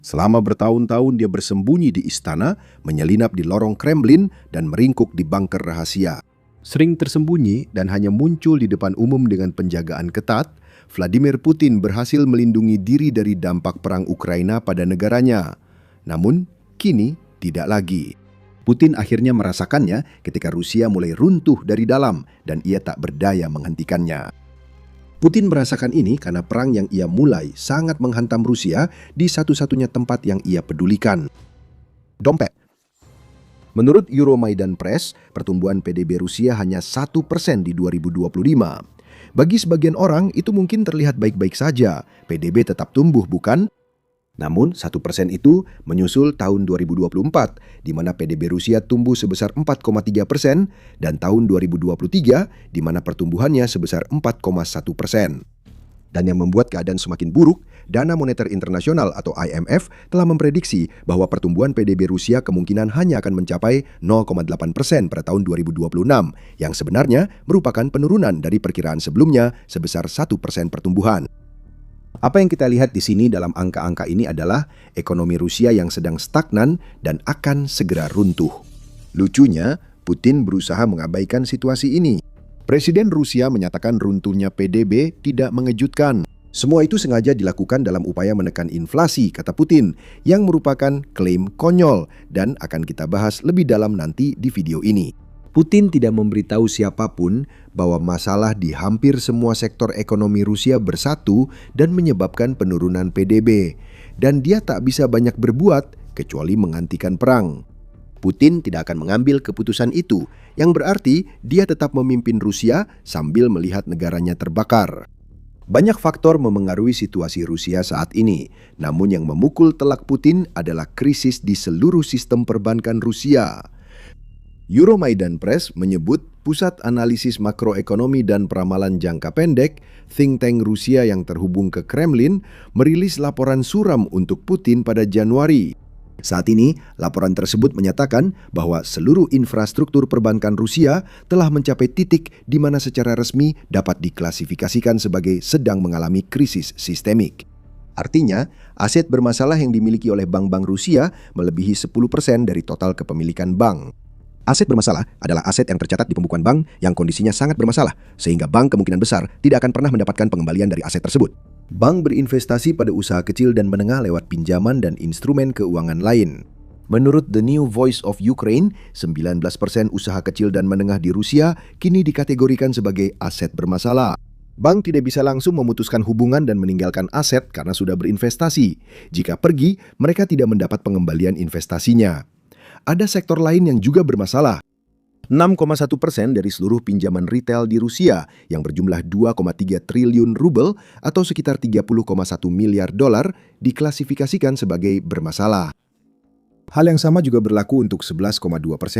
Selama bertahun-tahun dia bersembunyi di istana, menyelinap di lorong Kremlin, dan meringkuk di bunker rahasia. Sering tersembunyi dan hanya muncul di depan umum dengan penjagaan ketat, Vladimir Putin berhasil melindungi diri dari dampak perang Ukraina pada negaranya. Namun, kini tidak lagi. Putin akhirnya merasakannya ketika Rusia mulai runtuh dari dalam dan ia tak berdaya menghentikannya. Putin merasakan ini karena perang yang ia mulai sangat menghantam Rusia di satu-satunya tempat yang ia pedulikan. Dompet. Menurut Euromaidan Press, pertumbuhan PDB Rusia hanya 1% di 2025. Bagi sebagian orang, itu mungkin terlihat baik-baik saja. PDB tetap tumbuh, bukan? Namun, 1% itu menyusul tahun 2024, di mana PDB Rusia tumbuh sebesar 4,3%, dan tahun 2023, di mana pertumbuhannya sebesar 4,1%. Dan yang membuat keadaan semakin buruk, Dana Moneter Internasional atau IMF telah memprediksi bahwa pertumbuhan PDB Rusia kemungkinan hanya akan mencapai 0,8% pada tahun 2026, yang sebenarnya merupakan penurunan dari perkiraan sebelumnya sebesar 1% pertumbuhan. Apa yang kita lihat di sini dalam angka-angka ini adalah ekonomi Rusia yang sedang stagnan dan akan segera runtuh. Lucunya, Putin berusaha mengabaikan situasi ini. Presiden Rusia menyatakan runtuhnya PDB tidak mengejutkan. Semua itu sengaja dilakukan dalam upaya menekan inflasi, kata Putin, yang merupakan klaim konyol dan akan kita bahas lebih dalam nanti di video ini. Putin tidak memberitahu siapapun bahwa masalah di hampir semua sektor ekonomi Rusia bersatu dan menyebabkan penurunan PDB. Dan dia tak bisa banyak berbuat kecuali menghentikan perang. Putin tidak akan mengambil keputusan itu, yang berarti dia tetap memimpin Rusia sambil melihat negaranya terbakar. Banyak faktor memengaruhi situasi Rusia saat ini, namun yang memukul telak Putin adalah krisis di seluruh sistem perbankan Rusia. Euromaidan Press menyebut Pusat Analisis Makroekonomi dan Peramalan Jangka Pendek, think tank Rusia yang terhubung ke Kremlin, merilis laporan suram untuk Putin pada Januari. Saat ini, laporan tersebut menyatakan bahwa seluruh infrastruktur perbankan Rusia telah mencapai titik di mana secara resmi dapat diklasifikasikan sebagai sedang mengalami krisis sistemik. Artinya, aset bermasalah yang dimiliki oleh bank-bank Rusia melebihi 10% dari total kepemilikan bank. Aset bermasalah adalah aset yang tercatat di pembukuan bank yang kondisinya sangat bermasalah, sehingga bank kemungkinan besar tidak akan pernah mendapatkan pengembalian dari aset tersebut. Bank berinvestasi pada usaha kecil dan menengah lewat pinjaman dan instrumen keuangan lain. Menurut The New Voice of Ukraine, 19% usaha kecil dan menengah di Rusia kini dikategorikan sebagai aset bermasalah. Bank tidak bisa langsung memutuskan hubungan dan meninggalkan aset karena sudah berinvestasi. Jika pergi, mereka tidak mendapat pengembalian investasinya. Ada sektor lain yang juga bermasalah. 6,1% dari seluruh pinjaman retail di Rusia yang berjumlah 2,3 triliun rubel atau sekitar 30,1 miliar dolar diklasifikasikan sebagai bermasalah. Hal yang sama juga berlaku untuk 11,2%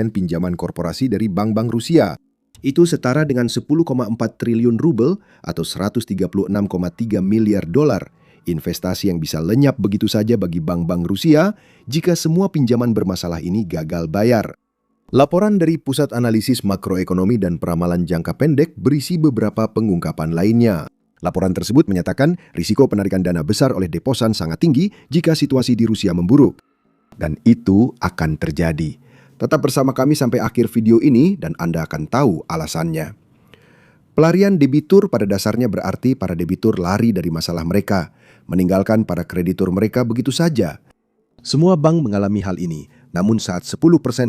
pinjaman korporasi dari bank-bank Rusia. Itu setara dengan 10,4 triliun rubel atau 136,3 miliar dolar. Investasi yang bisa lenyap begitu saja bagi bank-bank Rusia jika semua pinjaman bermasalah ini gagal bayar. Laporan dari Pusat Analisis Makroekonomi dan Peramalan Jangka Pendek berisi beberapa pengungkapan lainnya. Laporan tersebut menyatakan risiko penarikan dana besar oleh deposan sangat tinggi jika situasi di Rusia memburuk. Dan itu akan terjadi. Tetap bersama kami sampai akhir video ini dan Anda akan tahu alasannya. Pelarian debitur pada dasarnya berarti para debitur lari dari masalah mereka, meninggalkan para kreditur mereka begitu saja. Semua bank mengalami hal ini, namun saat 10%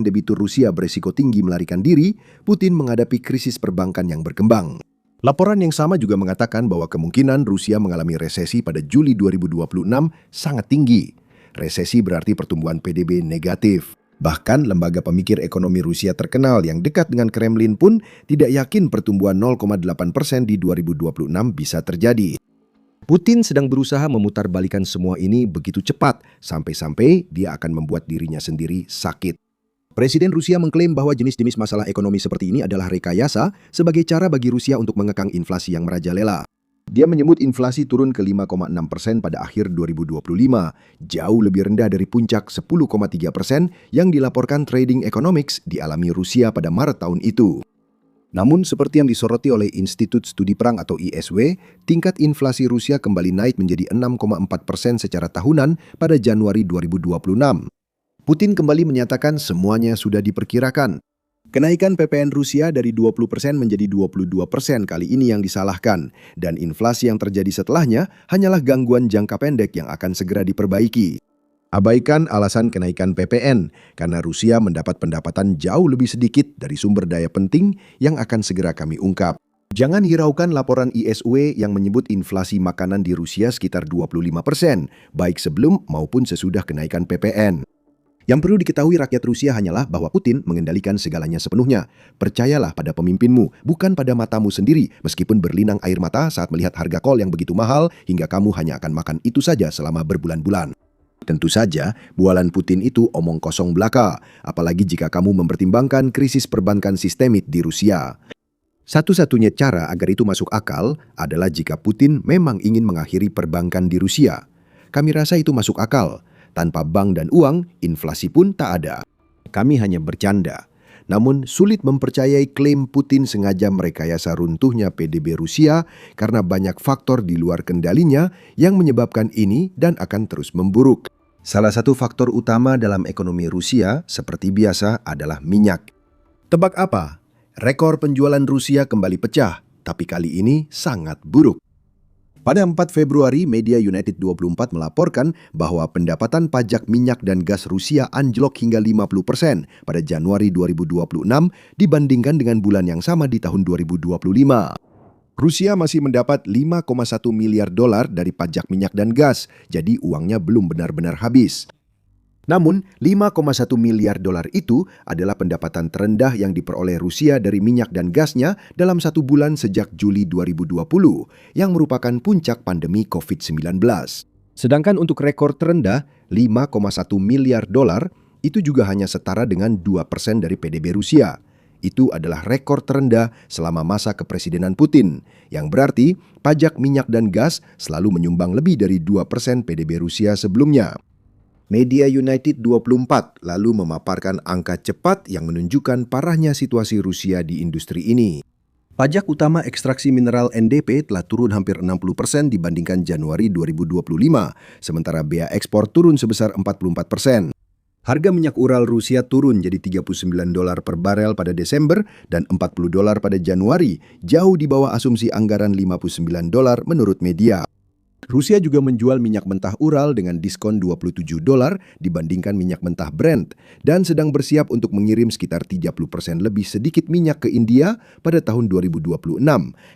debitur Rusia berisiko tinggi melarikan diri, Putin menghadapi krisis perbankan yang berkembang. Laporan yang sama juga mengatakan bahwa kemungkinan Rusia mengalami resesi pada Juli 2026 sangat tinggi. Resesi berarti pertumbuhan PDB negatif. Bahkan lembaga pemikir ekonomi Rusia terkenal yang dekat dengan Kremlin pun tidak yakin pertumbuhan 0,8% di 2026 bisa terjadi. Putin sedang berusaha memutarbalikkan semua ini begitu cepat, sampai-sampai dia akan membuat dirinya sendiri sakit. Presiden Rusia mengklaim bahwa jenis-jenis masalah ekonomi seperti ini adalah rekayasa sebagai cara bagi Rusia untuk mengekang inflasi yang merajalela. Dia menyebut inflasi turun ke 5,6% pada akhir 2025, jauh lebih rendah dari puncak 10,3% yang dilaporkan Trading Economics dialami Rusia pada Maret tahun itu. Namun seperti yang disoroti oleh Institut Studi Perang atau ISW, tingkat inflasi Rusia kembali naik menjadi 6,4% secara tahunan pada Januari 2026. Putin kembali menyatakan semuanya sudah diperkirakan. Kenaikan PPN Rusia dari 20% menjadi 22% kali ini yang disalahkan, dan inflasi yang terjadi setelahnya hanyalah gangguan jangka pendek yang akan segera diperbaiki. Abaikan alasan kenaikan PPN, karena Rusia mendapat pendapatan jauh lebih sedikit dari sumber daya penting yang akan segera kami ungkap. Jangan hiraukan laporan ISW yang menyebut inflasi makanan di Rusia sekitar 25%, baik sebelum maupun sesudah kenaikan PPN. Yang perlu diketahui rakyat Rusia hanyalah bahwa Putin mengendalikan segalanya sepenuhnya. Percayalah pada pemimpinmu, bukan pada matamu sendiri, meskipun berlinang air mata saat melihat harga kol yang begitu mahal hingga kamu hanya akan makan itu saja selama berbulan-bulan. Tentu saja, bualan Putin itu omong kosong belaka, apalagi jika kamu mempertimbangkan krisis perbankan sistemik di Rusia. Satu-satunya cara agar itu masuk akal adalah jika Putin memang ingin mengakhiri perbankan di Rusia. Kami rasa itu masuk akal. Tanpa bank dan uang, inflasi pun tak ada. Kami hanya bercanda. Namun sulit mempercayai klaim Putin sengaja merekayasa runtuhnya PDB Rusia karena banyak faktor di luar kendalinya yang menyebabkan ini dan akan terus memburuk. Salah satu faktor utama dalam ekonomi Rusia seperti biasa adalah minyak. Tebak apa? Rekor penjualan Rusia kembali pecah, tapi kali ini sangat buruk. Pada 4 Februari, media United 24 melaporkan bahwa pendapatan pajak minyak dan gas Rusia anjlok hingga 50% pada Januari 2026 dibandingkan dengan bulan yang sama di tahun 2025. Rusia masih mendapat 5,1 miliar dolar dari pajak minyak dan gas, jadi uangnya belum benar-benar habis. Namun, 5,1 miliar dolar itu adalah pendapatan terendah yang diperoleh Rusia dari minyak dan gasnya dalam satu bulan sejak Juli 2020, yang merupakan puncak pandemi COVID-19. Sedangkan untuk rekor terendah, 5,1 miliar dolar, itu juga hanya setara dengan 2% dari PDB Rusia. Itu adalah rekor terendah selama masa kepresidenan Putin, yang berarti pajak minyak dan gas selalu menyumbang lebih dari 2% PDB Rusia sebelumnya. Media United 24 lalu memaparkan angka cepat yang menunjukkan parahnya situasi Rusia di industri ini. Pajak utama ekstraksi mineral NDP telah turun hampir 60% dibandingkan Januari 2025, sementara bea ekspor turun sebesar 44%. Harga minyak Ural Rusia turun jadi $39 per barel pada Desember dan $40 pada Januari, jauh di bawah asumsi anggaran $59 menurut media. Rusia juga menjual minyak mentah Ural dengan diskon $27 dibandingkan minyak mentah Brent dan sedang bersiap untuk mengirim sekitar 30% lebih sedikit minyak ke India pada tahun 2026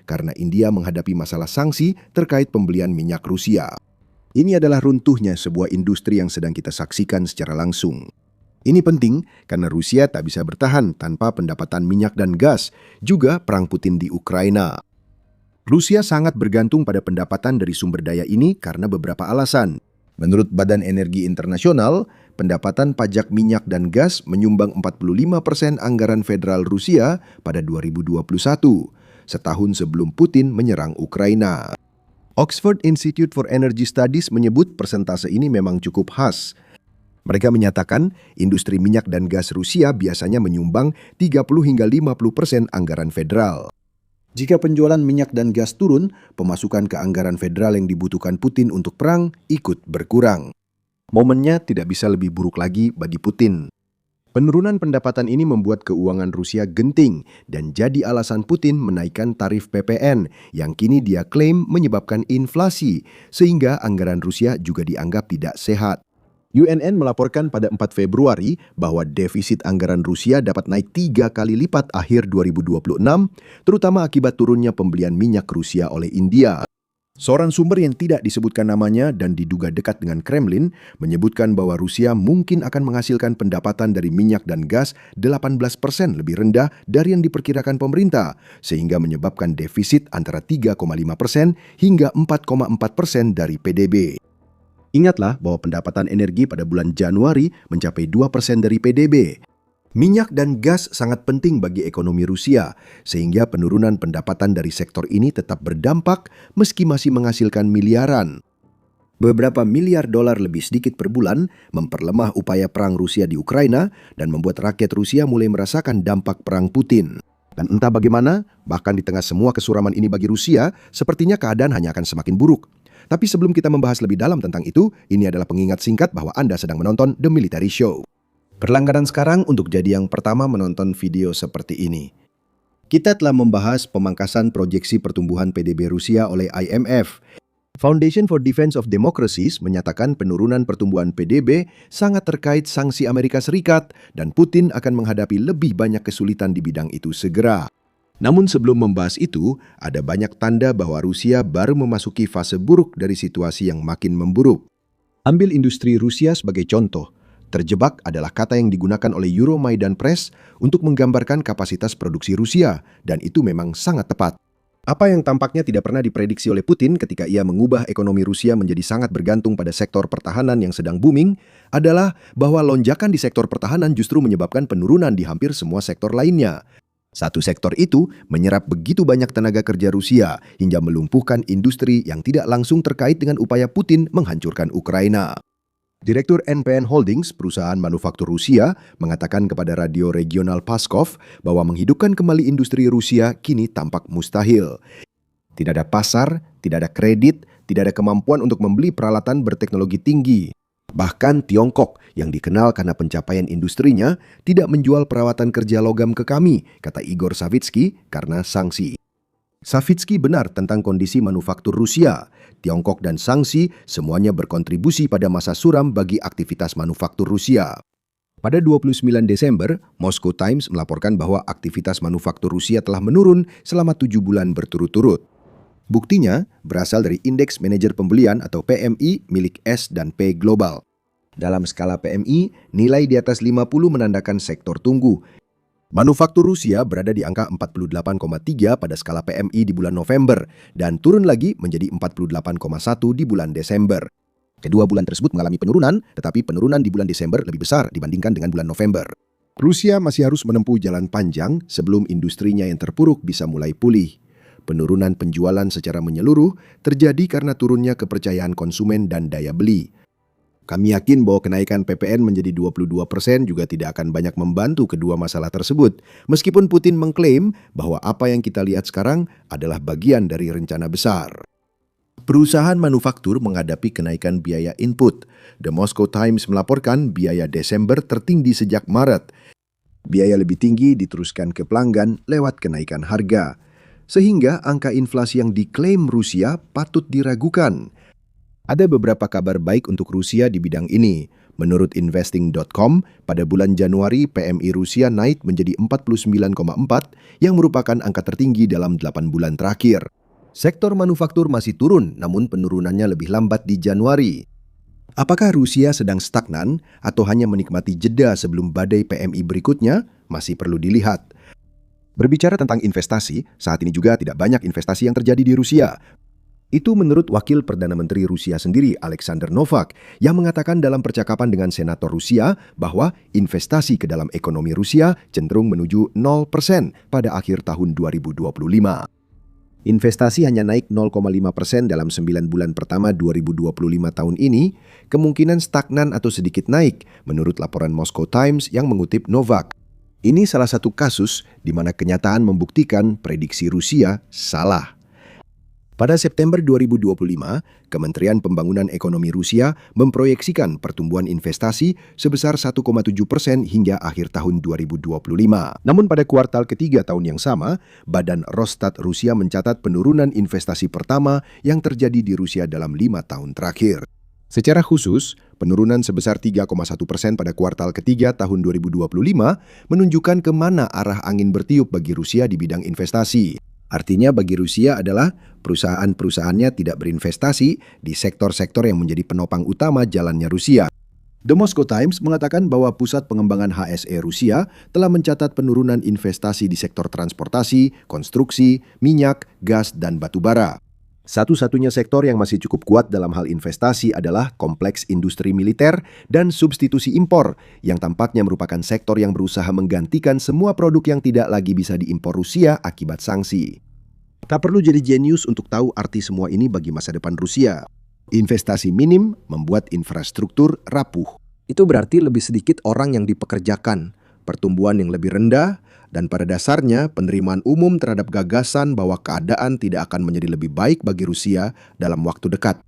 karena India menghadapi masalah sanksi terkait pembelian minyak Rusia. Ini adalah runtuhnya sebuah industri yang sedang kita saksikan secara langsung. Ini penting karena Rusia tak bisa bertahan tanpa pendapatan minyak dan gas, juga perang Putin di Ukraina. Rusia sangat bergantung pada pendapatan dari sumber daya ini karena beberapa alasan. Menurut Badan Energi Internasional, pendapatan pajak minyak dan gas menyumbang 45% anggaran federal Rusia pada 2021, setahun sebelum Putin menyerang Ukraina. Oxford Institute for Energy Studies menyebut persentase ini memang cukup khas. Mereka menyatakan industri minyak dan gas Rusia biasanya menyumbang 30 hingga 50% anggaran federal. Jika penjualan minyak dan gas turun, pemasukan ke anggaran federal yang dibutuhkan Putin untuk perang ikut berkurang. Momennya tidak bisa lebih buruk lagi bagi Putin. Penurunan pendapatan ini membuat keuangan Rusia genting dan jadi alasan Putin menaikkan tarif PPN yang kini dia klaim menyebabkan inflasi, sehingga anggaran Rusia juga dianggap tidak sehat. UNN melaporkan pada 4 Februari bahwa defisit anggaran Rusia dapat naik 3 kali lipat akhir 2026, terutama akibat turunnya pembelian minyak Rusia oleh India. Seorang sumber yang tidak disebutkan namanya dan diduga dekat dengan Kremlin menyebutkan bahwa Rusia mungkin akan menghasilkan pendapatan dari minyak dan gas 18% lebih rendah dari yang diperkirakan pemerintah, sehingga menyebabkan defisit antara 3,5% hingga 4,4% dari PDB. Ingatlah bahwa pendapatan energi pada bulan Januari mencapai 2% dari PDB. Minyak dan gas sangat penting bagi ekonomi Rusia, sehingga penurunan pendapatan dari sektor ini tetap berdampak meski masih menghasilkan miliaran. Beberapa miliar dolar lebih sedikit per bulan memperlemah upaya perang Rusia di Ukraina dan membuat rakyat Rusia mulai merasakan dampak perang Putin. Dan entah bagaimana, bahkan di tengah semua kesuraman ini bagi Rusia, sepertinya keadaan hanya akan semakin buruk. Tapi sebelum kita membahas lebih dalam tentang itu, ini adalah pengingat singkat bahwa Anda sedang menonton The Military Show. Berlangganan sekarang untuk jadi yang pertama menonton video seperti ini. Kita telah membahas pemangkasan proyeksi pertumbuhan PDB Rusia oleh IMF. Foundation for Defense of Democracies menyatakan penurunan pertumbuhan PDB sangat terkait sanksi Amerika Serikat dan Putin akan menghadapi lebih banyak kesulitan di bidang itu segera. Namun sebelum membahas itu, ada banyak tanda bahwa Rusia baru memasuki fase buruk dari situasi yang makin memburuk. Ambil industri Rusia sebagai contoh. Terjebak adalah kata yang digunakan oleh Euromaidan Press untuk menggambarkan kapasitas produksi Rusia, dan itu memang sangat tepat. Apa yang tampaknya tidak pernah diprediksi oleh Putin ketika ia mengubah ekonomi Rusia menjadi sangat bergantung pada sektor pertahanan yang sedang booming adalah bahwa lonjakan di sektor pertahanan justru menyebabkan penurunan di hampir semua sektor lainnya. Satu sektor itu menyerap begitu banyak tenaga kerja Rusia hingga melumpuhkan industri yang tidak langsung terkait dengan upaya Putin menghancurkan Ukraina. Direktur NPN Holdings, perusahaan manufaktur Rusia, mengatakan kepada radio regional Paskov bahwa menghidupkan kembali industri Rusia kini tampak mustahil. Tidak ada pasar, tidak ada kredit, tidak ada kemampuan untuk membeli peralatan berteknologi tinggi. Bahkan Tiongkok yang dikenal karena pencapaian industrinya tidak menjual perawatan kerja logam ke kami, kata Igor Savitsky, karena sanksi. Savitsky benar tentang kondisi manufaktur Rusia. Tiongkok dan sanksi semuanya berkontribusi pada masa suram bagi aktivitas manufaktur Rusia. Pada 29 Desember, Moscow Times melaporkan bahwa aktivitas manufaktur Rusia telah menurun selama 7 bulan berturut-turut. Buktinya berasal dari Indeks Manajer Pembelian atau PMI milik S dan P Global. Dalam skala PMI, nilai di atas 50 menandakan sektor tunggu. Manufaktur Rusia berada di angka 48,3 pada skala PMI di bulan November dan turun lagi menjadi 48,1 di bulan Desember. Kedua bulan tersebut mengalami penurunan, tetapi penurunan di bulan Desember lebih besar dibandingkan dengan bulan November. Rusia masih harus menempuh jalan panjang sebelum industrinya yang terpuruk bisa mulai pulih. Penurunan penjualan secara menyeluruh terjadi karena turunnya kepercayaan konsumen dan daya beli. Kami yakin bahwa kenaikan PPN menjadi 22% juga tidak akan banyak membantu kedua masalah tersebut, meskipun Putin mengklaim bahwa apa yang kita lihat sekarang adalah bagian dari rencana besar. Perusahaan manufaktur menghadapi kenaikan biaya input. The Moscow Times melaporkan biaya Desember tertinggi sejak Maret. Biaya lebih tinggi diteruskan ke pelanggan lewat kenaikan harga. Sehingga angka inflasi yang diklaim Rusia patut diragukan. Ada beberapa kabar baik untuk Rusia di bidang ini. Menurut investing.com, pada bulan Januari PMI Rusia naik menjadi 49,4 yang merupakan angka tertinggi dalam 8 bulan terakhir. Sektor manufaktur masih turun, namun penurunannya lebih lambat di Januari. Apakah Rusia sedang stagnan atau hanya menikmati jeda sebelum badai PMI berikutnya? Masih perlu dilihat. Berbicara tentang investasi, saat ini juga tidak banyak investasi yang terjadi di Rusia. Itu menurut Wakil Perdana Menteri Rusia sendiri, Alexander Novak, yang mengatakan dalam percakapan dengan Senator Rusia bahwa investasi ke dalam ekonomi Rusia cenderung menuju 0% pada akhir tahun 2025. Investasi hanya naik 0,5% dalam 9 bulan pertama 2025 tahun ini, kemungkinan stagnan atau sedikit naik, menurut laporan Moscow Times yang mengutip Novak. Ini salah satu kasus di mana kenyataan membuktikan prediksi Rusia salah. Pada September 2025, Kementerian Pembangunan Ekonomi Rusia memproyeksikan pertumbuhan investasi sebesar 1,7% hingga akhir tahun 2025. Namun pada kuartal ketiga tahun yang sama, Badan Rosstat Rusia mencatat penurunan investasi pertama yang terjadi di Rusia dalam 5 tahun terakhir. Secara khusus, penurunan sebesar 3,1% pada kuartal ketiga tahun 2025 menunjukkan kemana arah angin bertiup bagi Rusia di bidang investasi. Artinya bagi Rusia adalah perusahaan-perusahaannya tidak berinvestasi di sektor-sektor yang menjadi penopang utama jalannya Rusia. The Moscow Times mengatakan bahwa Pusat Pengembangan HSE Rusia telah mencatat penurunan investasi di sektor transportasi, konstruksi, minyak, gas, dan batu bara. Satu-satunya sektor yang masih cukup kuat dalam hal investasi adalah kompleks industri militer dan substitusi impor, yang tampaknya merupakan sektor yang berusaha menggantikan semua produk yang tidak lagi bisa diimpor Rusia akibat sanksi. Tak perlu jadi jenius untuk tahu arti semua ini bagi masa depan Rusia. Investasi minim membuat infrastruktur rapuh. Itu berarti lebih sedikit orang yang dipekerjakan. pertumbuhan yang lebih rendah, dan pada dasarnya penerimaan umum terhadap gagasan bahwa keadaan tidak akan menjadi lebih baik bagi Rusia dalam waktu dekat.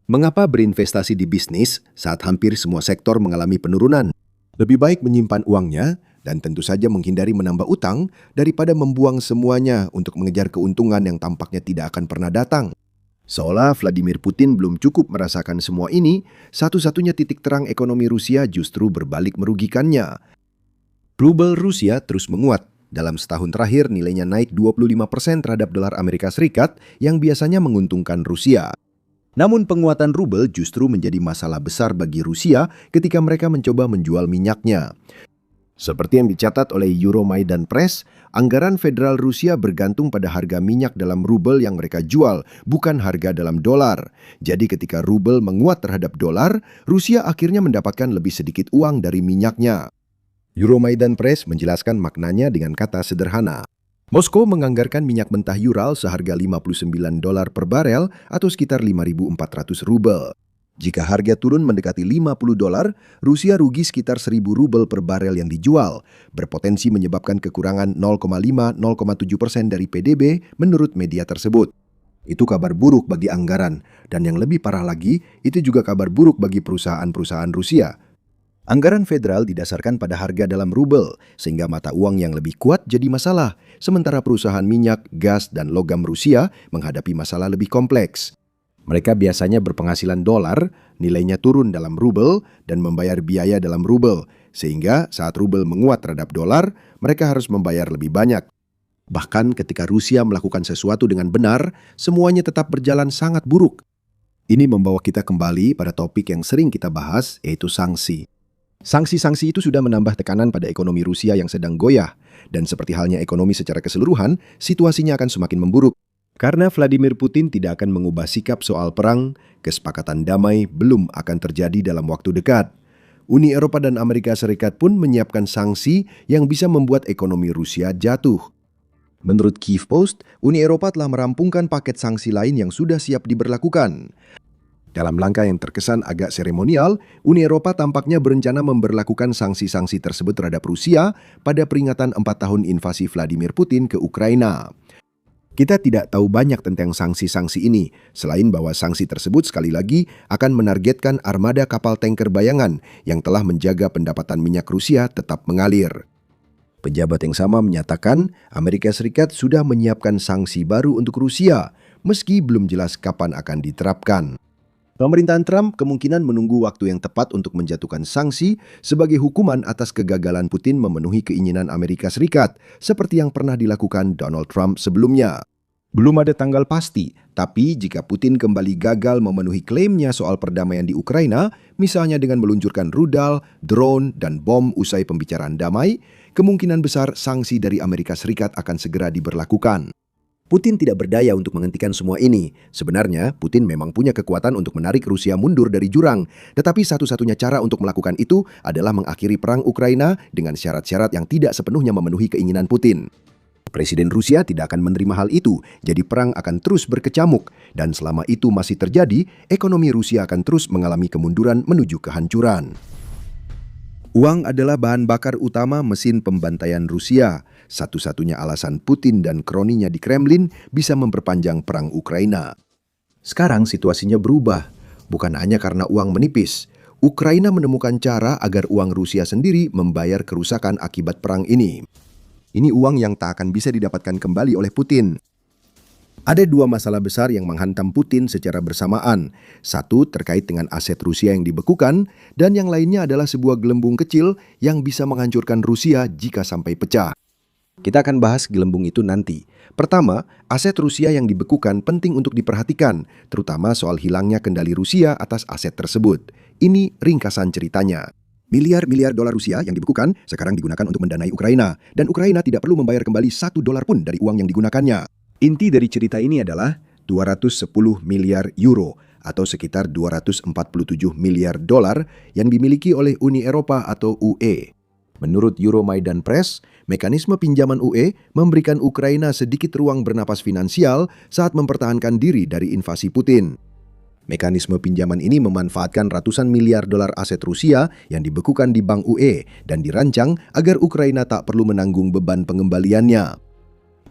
Mengapa berinvestasi di bisnis saat hampir semua sektor mengalami penurunan? Lebih baik menyimpan uangnya dan tentu saja menghindari menambah utang daripada membuang semuanya untuk mengejar keuntungan yang tampaknya tidak akan pernah datang. Seolah Vladimir Putin belum cukup merasakan semua ini, satu-satunya titik terang ekonomi Rusia justru berbalik merugikannya. Rubel Rusia terus menguat. Dalam setahun terakhir nilainya naik 25% terhadap dolar Amerika Serikat yang biasanya menguntungkan Rusia. Namun penguatan rubel justru menjadi masalah besar bagi Rusia ketika mereka mencoba menjual minyaknya. Seperti yang dicatat oleh Euromaidan Press, anggaran federal Rusia bergantung pada harga minyak dalam rubel yang mereka jual, bukan harga dalam dolar. Jadi ketika rubel menguat terhadap dolar, Rusia akhirnya mendapatkan lebih sedikit uang dari minyaknya. Euromaidan Press menjelaskan maknanya dengan kata sederhana. Moskow menganggarkan minyak mentah Ural seharga $59 per barel atau sekitar 5.400 rubel. Jika harga turun mendekati $50, Rusia rugi sekitar 1.000 rubel per barel yang dijual, berpotensi menyebabkan kekurangan 0,5-0,7% dari PDB menurut media tersebut. Itu kabar buruk bagi anggaran, dan yang lebih parah lagi, itu juga kabar buruk bagi perusahaan-perusahaan Rusia. Anggaran federal didasarkan pada harga dalam rubel, sehingga mata uang yang lebih kuat jadi masalah, sementara perusahaan minyak, gas, dan logam Rusia menghadapi masalah lebih kompleks. Mereka biasanya berpenghasilan dolar, nilainya turun dalam rubel, dan membayar biaya dalam rubel, sehingga saat rubel menguat terhadap dolar, mereka harus membayar lebih banyak. Bahkan ketika Rusia melakukan sesuatu dengan benar, semuanya tetap berjalan sangat buruk. Ini membawa kita kembali pada topik yang sering kita bahas, yaitu sanksi. Sanksi-sanksi itu sudah menambah tekanan pada ekonomi Rusia yang sedang goyah, dan seperti halnya ekonomi secara keseluruhan, situasinya akan semakin memburuk. Karena Vladimir Putin tidak akan mengubah sikap soal perang, kesepakatan damai belum akan terjadi dalam waktu dekat. Uni Eropa dan Amerika Serikat pun menyiapkan sanksi yang bisa membuat ekonomi Rusia jatuh. Menurut Kyiv Post, Uni Eropa telah merampungkan paket sanksi lain yang sudah siap diberlakukan. Dalam langkah yang terkesan agak seremonial, Uni Eropa tampaknya berencana memberlakukan sanksi-sanksi tersebut terhadap Rusia pada peringatan 4 tahun invasi Vladimir Putin ke Ukraina. Kita tidak tahu banyak tentang sanksi-sanksi ini, selain bahwa sanksi tersebut sekali lagi akan menargetkan armada kapal tanker bayangan yang telah menjaga pendapatan minyak Rusia tetap mengalir. Pejabat yang sama menyatakan Amerika Serikat sudah menyiapkan sanksi baru untuk Rusia, meski belum jelas kapan akan diterapkan. Pemerintahan Trump kemungkinan menunggu waktu yang tepat untuk menjatuhkan sanksi sebagai hukuman atas kegagalan Putin memenuhi keinginan Amerika Serikat, seperti yang pernah dilakukan Donald Trump sebelumnya. Belum ada tanggal pasti, tapi jika Putin kembali gagal memenuhi klaimnya soal perdamaian di Ukraina, misalnya dengan meluncurkan rudal, drone, dan bom usai pembicaraan damai, kemungkinan besar sanksi dari Amerika Serikat akan segera diberlakukan. Putin tidak berdaya untuk menghentikan semua ini. Sebenarnya, Putin memang punya kekuatan untuk menarik Rusia mundur dari jurang. Tetapi satu-satunya cara untuk melakukan itu adalah mengakhiri perang Ukraina dengan syarat-syarat yang tidak sepenuhnya memenuhi keinginan Putin. Presiden Rusia tidak akan menerima hal itu, jadi perang akan terus berkecamuk. Dan selama itu masih terjadi, ekonomi Rusia akan terus mengalami kemunduran menuju kehancuran. Uang adalah bahan bakar utama mesin pembantaian Rusia. Satu-satunya alasan Putin dan kroninya di Kremlin bisa memperpanjang perang Ukraina. Sekarang situasinya berubah, bukan hanya karena uang menipis. Ukraina menemukan cara agar uang Rusia sendiri membayar kerusakan akibat perang ini. Ini uang yang tak akan bisa didapatkan kembali oleh Putin. Ada dua masalah besar yang menghantam Putin secara bersamaan. Satu terkait dengan aset Rusia yang dibekukan, dan yang lainnya adalah sebuah gelembung kecil yang bisa menghancurkan Rusia jika sampai pecah. Kita akan bahas gelembung itu nanti. Pertama, aset Rusia yang dibekukan penting untuk diperhatikan, terutama soal hilangnya kendali Rusia atas aset tersebut. Ini ringkasan ceritanya. Miliar-miliar dolar Rusia yang dibekukan sekarang digunakan untuk mendanai Ukraina, dan Ukraina tidak perlu membayar kembali $1 pun dari uang yang digunakannya. Inti dari cerita ini adalah 210 miliar euro atau sekitar 247 miliar dolar yang dimiliki oleh Uni Eropa atau UE. Menurut Euromaidan Press, mekanisme pinjaman UE memberikan Ukraina sedikit ruang bernapas finansial saat mempertahankan diri dari invasi Putin. Mekanisme pinjaman ini memanfaatkan ratusan miliar dolar aset Rusia yang dibekukan di Bank UE dan dirancang agar Ukraina tak perlu menanggung beban pengembaliannya.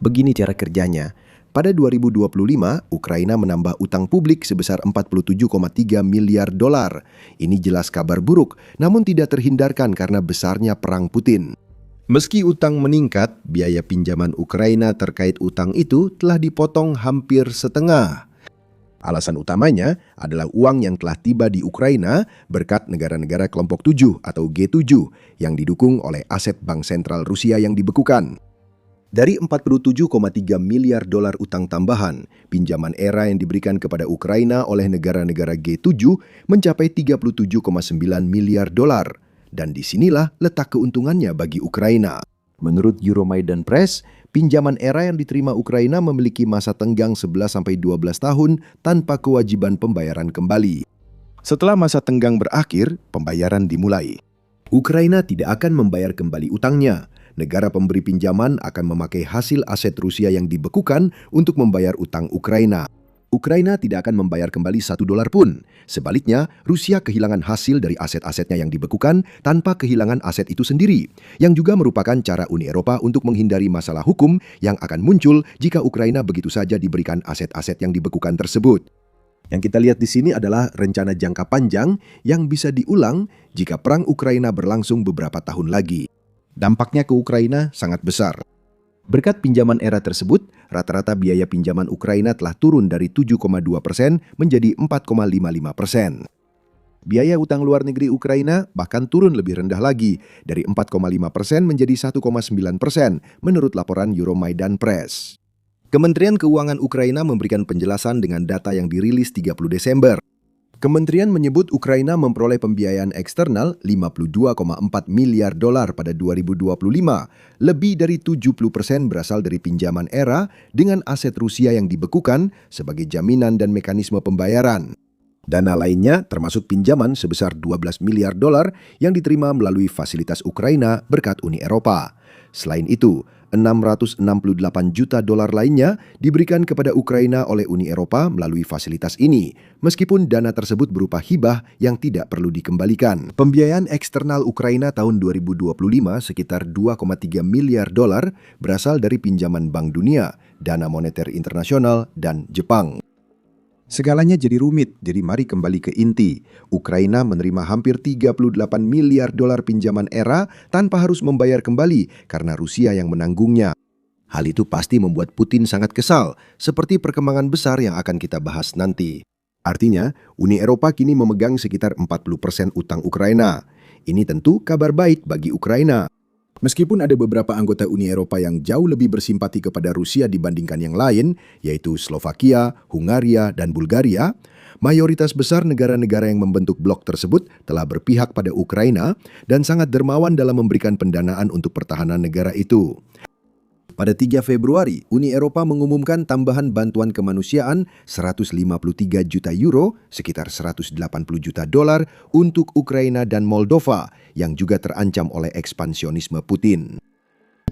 Begini cara kerjanya. Pada 2025, Ukraina menambah utang publik sebesar 47,3 miliar dolar. Ini jelas kabar buruk, namun tidak terhindarkan karena besarnya perang Putin. Meski utang meningkat, biaya pinjaman Ukraina terkait utang itu telah dipotong hampir setengah. Alasan utamanya adalah uang yang telah tiba di Ukraina berkat negara-negara kelompok 7 atau G7 yang didukung oleh aset Bank Sentral Rusia yang dibekukan. Dari 47,3 miliar dolar utang tambahan, pinjaman era yang diberikan kepada Ukraina oleh negara-negara G7 mencapai 37,9 miliar dolar. Dan disinilah letak keuntungannya bagi Ukraina. Menurut Euromaidan Press, pinjaman era yang diterima Ukraina memiliki masa tenggang 11-12 tahun tanpa kewajiban pembayaran kembali. Setelah masa tenggang berakhir, pembayaran dimulai. Ukraina tidak akan membayar kembali utangnya. Negara pemberi pinjaman akan memakai hasil aset Rusia yang dibekukan untuk membayar utang Ukraina. Ukraina tidak akan membayar kembali $1 pun. Sebaliknya, Rusia kehilangan hasil dari aset-asetnya yang dibekukan tanpa kehilangan aset itu sendiri, yang juga merupakan cara Uni Eropa untuk menghindari masalah hukum yang akan muncul jika Ukraina begitu saja diberikan aset-aset yang dibekukan tersebut. Yang kita lihat di sini adalah rencana jangka panjang yang bisa diulang jika perang Ukraina berlangsung beberapa tahun lagi. Dampaknya ke Ukraina sangat besar. Berkat pinjaman era tersebut, rata-rata biaya pinjaman Ukraina telah turun dari 7,2% menjadi 4,55%. Biaya utang luar negeri Ukraina bahkan turun lebih rendah lagi, dari 4,5% menjadi 1,9% menurut laporan Euromaidan Press. Kementerian Keuangan Ukraina memberikan penjelasan dengan data yang dirilis 30 Desember. Kementerian menyebut Ukraina memperoleh pembiayaan eksternal 52,4 miliar dolar pada 2025. Lebih dari 70% berasal dari pinjaman era dengan aset Rusia yang dibekukan sebagai jaminan dan mekanisme pembayaran. Dana lainnya termasuk pinjaman sebesar 12 miliar dolar yang diterima melalui fasilitas Ukraina berkat Uni Eropa. Selain itu, 668 juta dolar lainnya diberikan kepada Ukraina oleh Uni Eropa melalui fasilitas ini, meskipun dana tersebut berupa hibah yang tidak perlu dikembalikan. Pembiayaan eksternal Ukraina tahun 2025 sekitar 2,3 miliar dolar berasal dari pinjaman Bank Dunia, Dana Moneter Internasional, dan Jepang. Segalanya jadi rumit, jadi mari kembali ke inti. Ukraina menerima hampir 38 miliar dolar pinjaman era tanpa harus membayar kembali karena Rusia yang menanggungnya. Hal itu pasti membuat Putin sangat kesal, seperti perkembangan besar yang akan kita bahas nanti. Artinya, Uni Eropa kini memegang sekitar 40% utang Ukraina. Ini tentu kabar baik bagi Ukraina. Meskipun ada beberapa anggota Uni Eropa yang jauh lebih bersimpati kepada Rusia dibandingkan yang lain, yaitu Slovakia, Hungaria, dan Bulgaria, mayoritas besar negara-negara yang membentuk blok tersebut telah berpihak pada Ukraina dan sangat dermawan dalam memberikan pendanaan untuk pertahanan negara itu. Pada 3 Februari, Uni Eropa mengumumkan tambahan bantuan kemanusiaan 153 juta euro, sekitar 180 juta dolar untuk Ukraina dan Moldova yang juga terancam oleh ekspansionisme Putin.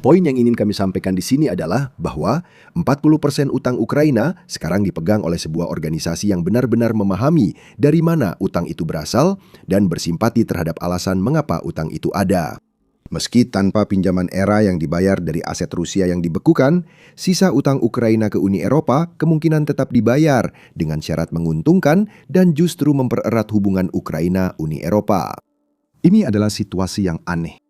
Poin yang ingin kami sampaikan di sini adalah bahwa 40% utang Ukraina sekarang dipegang oleh sebuah organisasi yang benar-benar memahami dari mana utang itu berasal dan bersimpati terhadap alasan mengapa utang itu ada. Meski tanpa pinjaman era yang dibayar dari aset Rusia yang dibekukan, sisa utang Ukraina ke Uni Eropa kemungkinan tetap dibayar dengan syarat menguntungkan dan justru mempererat hubungan Ukraina-Uni Eropa. Ini adalah situasi yang aneh.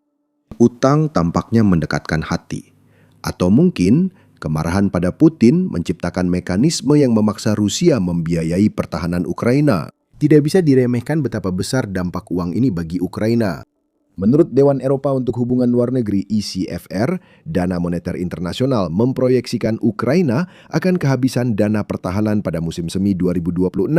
Utang tampaknya mendekatkan hati. Atau mungkin kemarahan pada Putin menciptakan mekanisme yang memaksa Rusia membiayai pertahanan Ukraina. Tidak bisa diremehkan betapa besar dampak uang ini bagi Ukraina. Menurut Dewan Eropa untuk Hubungan Luar Negeri ECFR, Dana Moneter Internasional memproyeksikan Ukraina akan kehabisan dana pertahanan pada musim semi 2026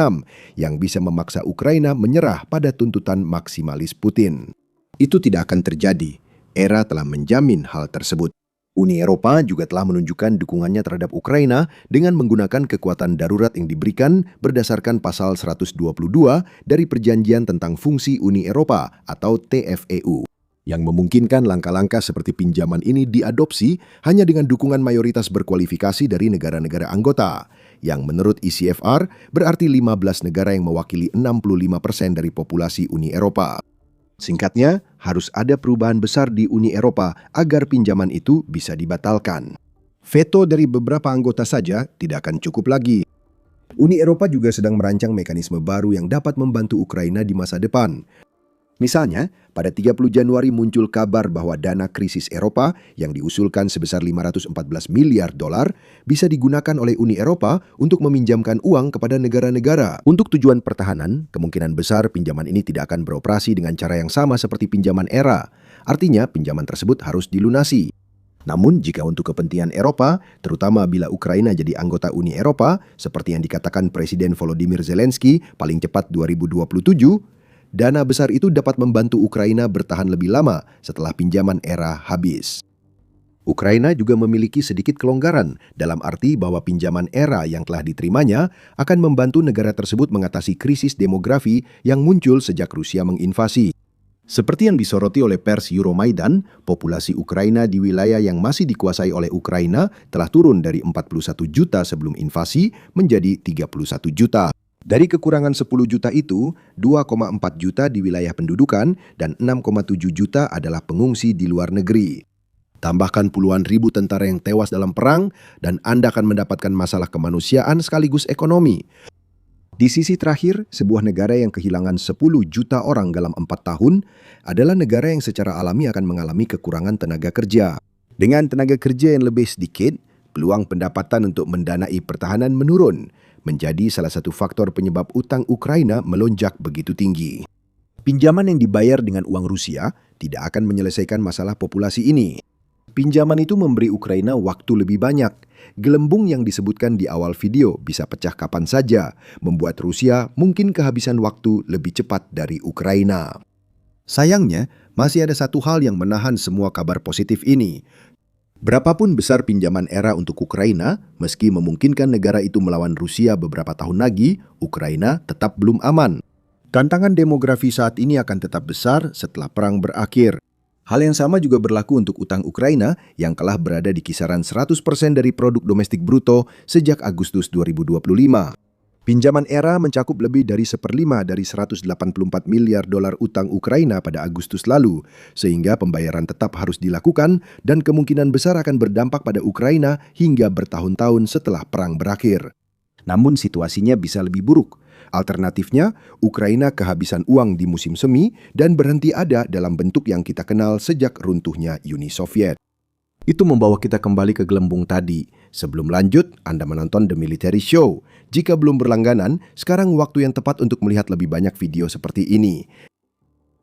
yang bisa memaksa Ukraina menyerah pada tuntutan maksimalis Putin. Itu tidak akan terjadi. Era telah menjamin hal tersebut. Uni Eropa juga telah menunjukkan dukungannya terhadap Ukraina dengan menggunakan kekuatan darurat yang diberikan berdasarkan pasal 122 dari Perjanjian tentang Fungsi Uni Eropa atau TFEU. yang memungkinkan langkah-langkah seperti pinjaman ini diadopsi hanya dengan dukungan mayoritas berkualifikasi dari negara-negara anggota, yang menurut ECFR berarti 15 negara yang mewakili 65% dari populasi Uni Eropa. Singkatnya, harus ada perubahan besar di Uni Eropa agar pinjaman itu bisa dibatalkan. Veto dari beberapa anggota saja tidak akan cukup lagi. Uni Eropa juga sedang merancang mekanisme baru yang dapat membantu Ukraina di masa depan. Misalnya, pada 30 Januari muncul kabar bahwa dana krisis Eropa yang diusulkan sebesar 514 miliar dolar bisa digunakan oleh Uni Eropa untuk meminjamkan uang kepada negara-negara. Untuk tujuan pertahanan, kemungkinan besar pinjaman ini tidak akan beroperasi dengan cara yang sama seperti pinjaman era. Artinya, pinjaman tersebut harus dilunasi. Namun, jika untuk kepentingan Eropa, terutama bila Ukraina jadi anggota Uni Eropa, seperti yang dikatakan Presiden Volodymyr Zelensky paling cepat 2027, dana besar itu dapat membantu Ukraina bertahan lebih lama setelah pinjaman era habis. Ukraina juga memiliki sedikit kelonggaran dalam arti bahwa pinjaman era yang telah diterimanya akan membantu negara tersebut mengatasi krisis demografi yang muncul sejak Rusia menginvasi. Seperti yang disoroti oleh pers Euromaidan, populasi Ukraina di wilayah yang masih dikuasai oleh Ukraina telah turun dari 41 juta sebelum invasi menjadi 31 juta. Dari kekurangan 10 juta itu, 2,4 juta di wilayah pendudukan dan 6,7 juta adalah pengungsi di luar negeri. Tambahkan puluhan ribu tentara yang tewas dalam perang, dan Anda akan mendapatkan masalah kemanusiaan sekaligus ekonomi. Di sisi terakhir, sebuah negara yang kehilangan 10 juta orang dalam 4 tahun adalah negara yang secara alami akan mengalami kekurangan tenaga kerja. Dengan tenaga kerja yang lebih sedikit, peluang pendapatan untuk mendanai pertahanan menurun, menjadi salah satu faktor penyebab utang Ukraina melonjak begitu tinggi. Pinjaman yang dibayar dengan uang Rusia tidak akan menyelesaikan masalah populasi ini. Pinjaman itu memberi Ukraina waktu lebih banyak. Gelembung yang disebutkan di awal video bisa pecah kapan saja, membuat Rusia mungkin kehabisan waktu lebih cepat dari Ukraina. Sayangnya, masih ada satu hal yang menahan semua kabar positif ini. Berapapun besar pinjaman era untuk Ukraina, meski memungkinkan negara itu melawan Rusia beberapa tahun lagi, Ukraina tetap belum aman. Tantangan demografi saat ini akan tetap besar setelah perang berakhir. Hal yang sama juga berlaku untuk utang Ukraina yang telah berada di kisaran 100% dari produk domestik bruto sejak Agustus 2025. Pinjaman era mencakup lebih dari 1/5 dari 184 miliar dolar utang Ukraina pada Agustus lalu, sehingga pembayaran tetap harus dilakukan dan kemungkinan besar akan berdampak pada Ukraina hingga bertahun-tahun setelah perang berakhir. Namun situasinya bisa lebih buruk. Alternatifnya, Ukraina kehabisan uang di musim semi dan berhenti ada dalam bentuk yang kita kenal sejak runtuhnya Uni Soviet. Itu membawa kita kembali ke gelembung tadi. Sebelum lanjut, Anda menonton The Military Show. Jika belum berlangganan, sekarang waktu yang tepat untuk melihat lebih banyak video seperti ini.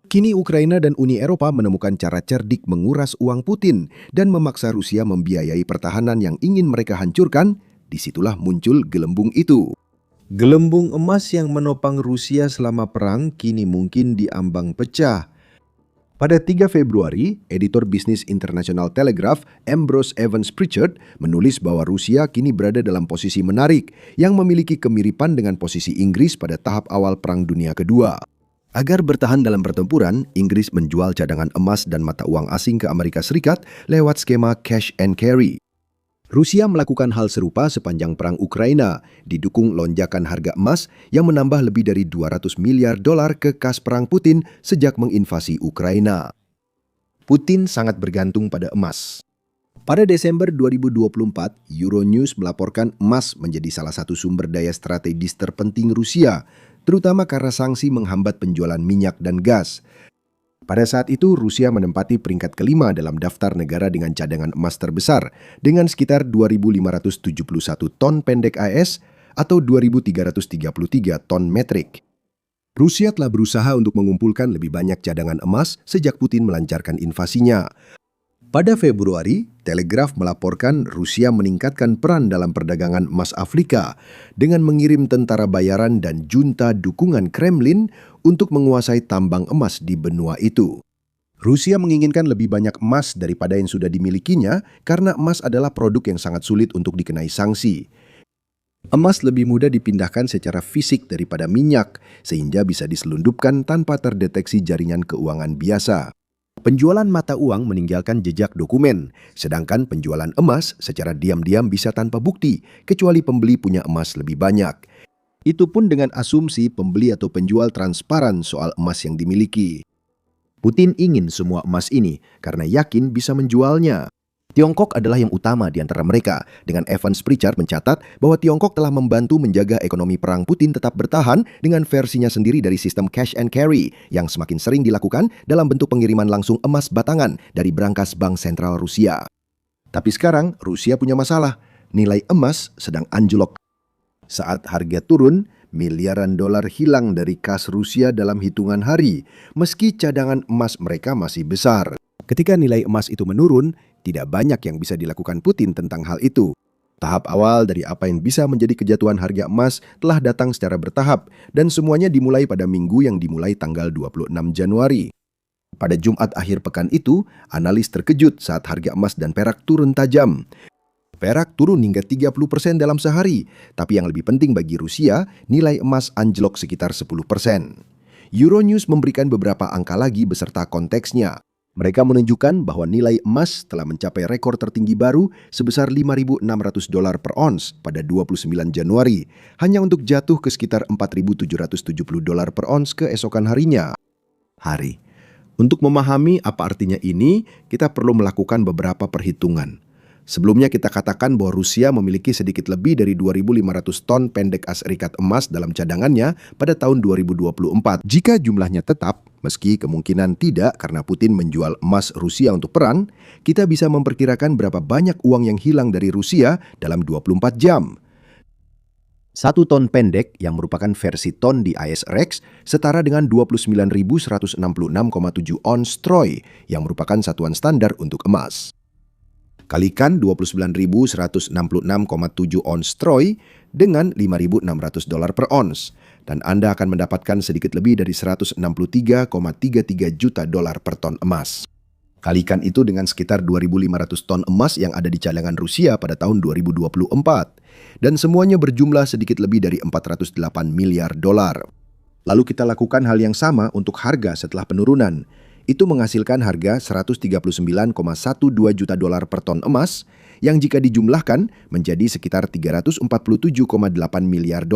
Kini Ukraina dan Uni Eropa menemukan cara cerdik menguras uang Putin dan memaksa Rusia membiayai pertahanan yang ingin mereka hancurkan. Disitulah muncul gelembung itu. Gelembung emas yang menopang Rusia selama perang kini mungkin diambang pecah. Pada 3 Februari, editor bisnis International Telegraph, Ambrose Evans Pritchard, menulis bahwa Rusia kini berada dalam posisi menarik yang memiliki kemiripan dengan posisi Inggris pada tahap awal Perang Dunia Kedua. Agar bertahan dalam pertempuran, Inggris menjual cadangan emas dan mata uang asing ke Amerika Serikat lewat skema cash and carry. Rusia melakukan hal serupa sepanjang perang Ukraina, didukung lonjakan harga emas yang menambah lebih dari 200 miliar dolar ke kas perang Putin sejak menginvasi Ukraina. Putin sangat bergantung pada emas. Pada Desember 2024, Euronews melaporkan emas menjadi salah satu sumber daya strategis terpenting Rusia, terutama karena sanksi menghambat penjualan minyak dan gas. Pada saat itu, Rusia menempati peringkat kelima dalam daftar negara dengan cadangan emas terbesar dengan sekitar 2.571 ton pendek AS atau 2.333 ton metrik. Rusia telah berusaha untuk mengumpulkan lebih banyak cadangan emas sejak Putin melancarkan invasinya. Pada Februari, Telegraph melaporkan Rusia meningkatkan peran dalam perdagangan emas Afrika dengan mengirim tentara bayaran dan junta dukungan Kremlin untuk menguasai tambang emas di benua itu. Rusia menginginkan lebih banyak emas daripada yang sudah dimilikinya karena emas adalah produk yang sangat sulit untuk dikenai sanksi. Emas lebih mudah dipindahkan secara fisik daripada minyak, sehingga bisa diselundupkan tanpa terdeteksi jaringan keuangan biasa. Penjualan mata uang meninggalkan jejak dokumen, sedangkan penjualan emas secara diam-diam bisa tanpa bukti, kecuali pembeli punya emas lebih banyak. Itu pun dengan asumsi pembeli atau penjual transparan soal emas yang dimiliki. Putin ingin semua emas ini karena yakin bisa menjualnya. Tiongkok adalah yang utama di antara mereka, dengan Evans Pritchard mencatat bahwa Tiongkok telah membantu menjaga ekonomi perang Putin tetap bertahan dengan versinya sendiri dari sistem cash and carry yang semakin sering dilakukan dalam bentuk pengiriman langsung emas batangan dari brankas Bank Sentral Rusia. Tapi sekarang Rusia punya masalah, nilai emas sedang anjlok. Saat harga turun, miliaran dolar hilang dari kas Rusia dalam hitungan hari, meski cadangan emas mereka masih besar. Ketika nilai emas itu menurun, tidak banyak yang bisa dilakukan Putin tentang hal itu. Tahap awal dari apa yang bisa menjadi kejatuhan harga emas telah datang secara bertahap dan semuanya dimulai pada minggu yang dimulai tanggal 26 Januari. Pada Jumat akhir pekan itu, analis terkejut saat harga emas dan perak turun tajam. Perak turun hingga 30% dalam sehari, tapi yang lebih penting bagi Rusia, nilai emas anjlok sekitar 10%. Euronews memberikan beberapa angka lagi beserta konteksnya. Mereka menunjukkan bahwa nilai emas telah mencapai rekor tertinggi baru sebesar $5.600 per ons pada 29 Januari, hanya untuk jatuh ke sekitar $4.770 per ons keesokan harinya. Untuk memahami apa artinya ini, kita perlu melakukan beberapa perhitungan. Sebelumnya kita katakan bahwa Rusia memiliki sedikit lebih dari 2.500 ton pendek as serikat emas dalam cadangannya pada tahun 2024. Jika jumlahnya tetap, meski kemungkinan tidak karena Putin menjual emas Rusia untuk perang, kita bisa memperkirakan berapa banyak uang yang hilang dari Rusia dalam 24 jam. 1 ton pendek yang merupakan versi ton di ISRX setara dengan 29.166,7 ons troy yang merupakan satuan standar untuk emas. Kalikan 29.166,7 ons troy dengan $5.600 per ons, dan Anda akan mendapatkan sedikit lebih dari $163,33 juta per ton emas. Kalikan itu dengan sekitar 2.500 ton emas yang ada di cadangan Rusia pada tahun 2024, dan semuanya berjumlah sedikit lebih dari $408 miliar. Lalu kita lakukan hal yang sama untuk harga setelah penurunan. Itu menghasilkan harga $139,12 juta per ton emas yang jika dijumlahkan menjadi sekitar $347,8 miliar.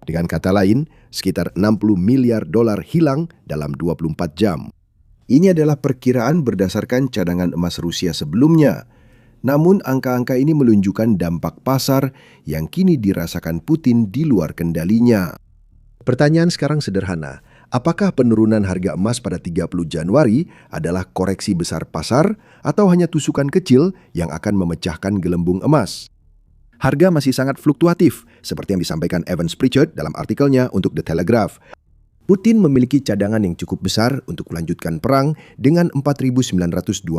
Dengan kata lain, sekitar $60 miliar hilang dalam 24 jam. Ini adalah perkiraan berdasarkan cadangan emas Rusia sebelumnya. Namun angka-angka ini menunjukkan dampak pasar yang kini dirasakan Putin di luar kendalinya. Pertanyaan sekarang sederhana. Apakah penurunan harga emas pada 30 Januari adalah koreksi besar pasar atau hanya tusukan kecil yang akan memecahkan gelembung emas? Harga masih sangat fluktuatif, seperti yang disampaikan Evans Pritchard dalam artikelnya untuk The Telegraph. Putin memiliki cadangan yang cukup besar untuk melanjutkan perang dengan $4.925,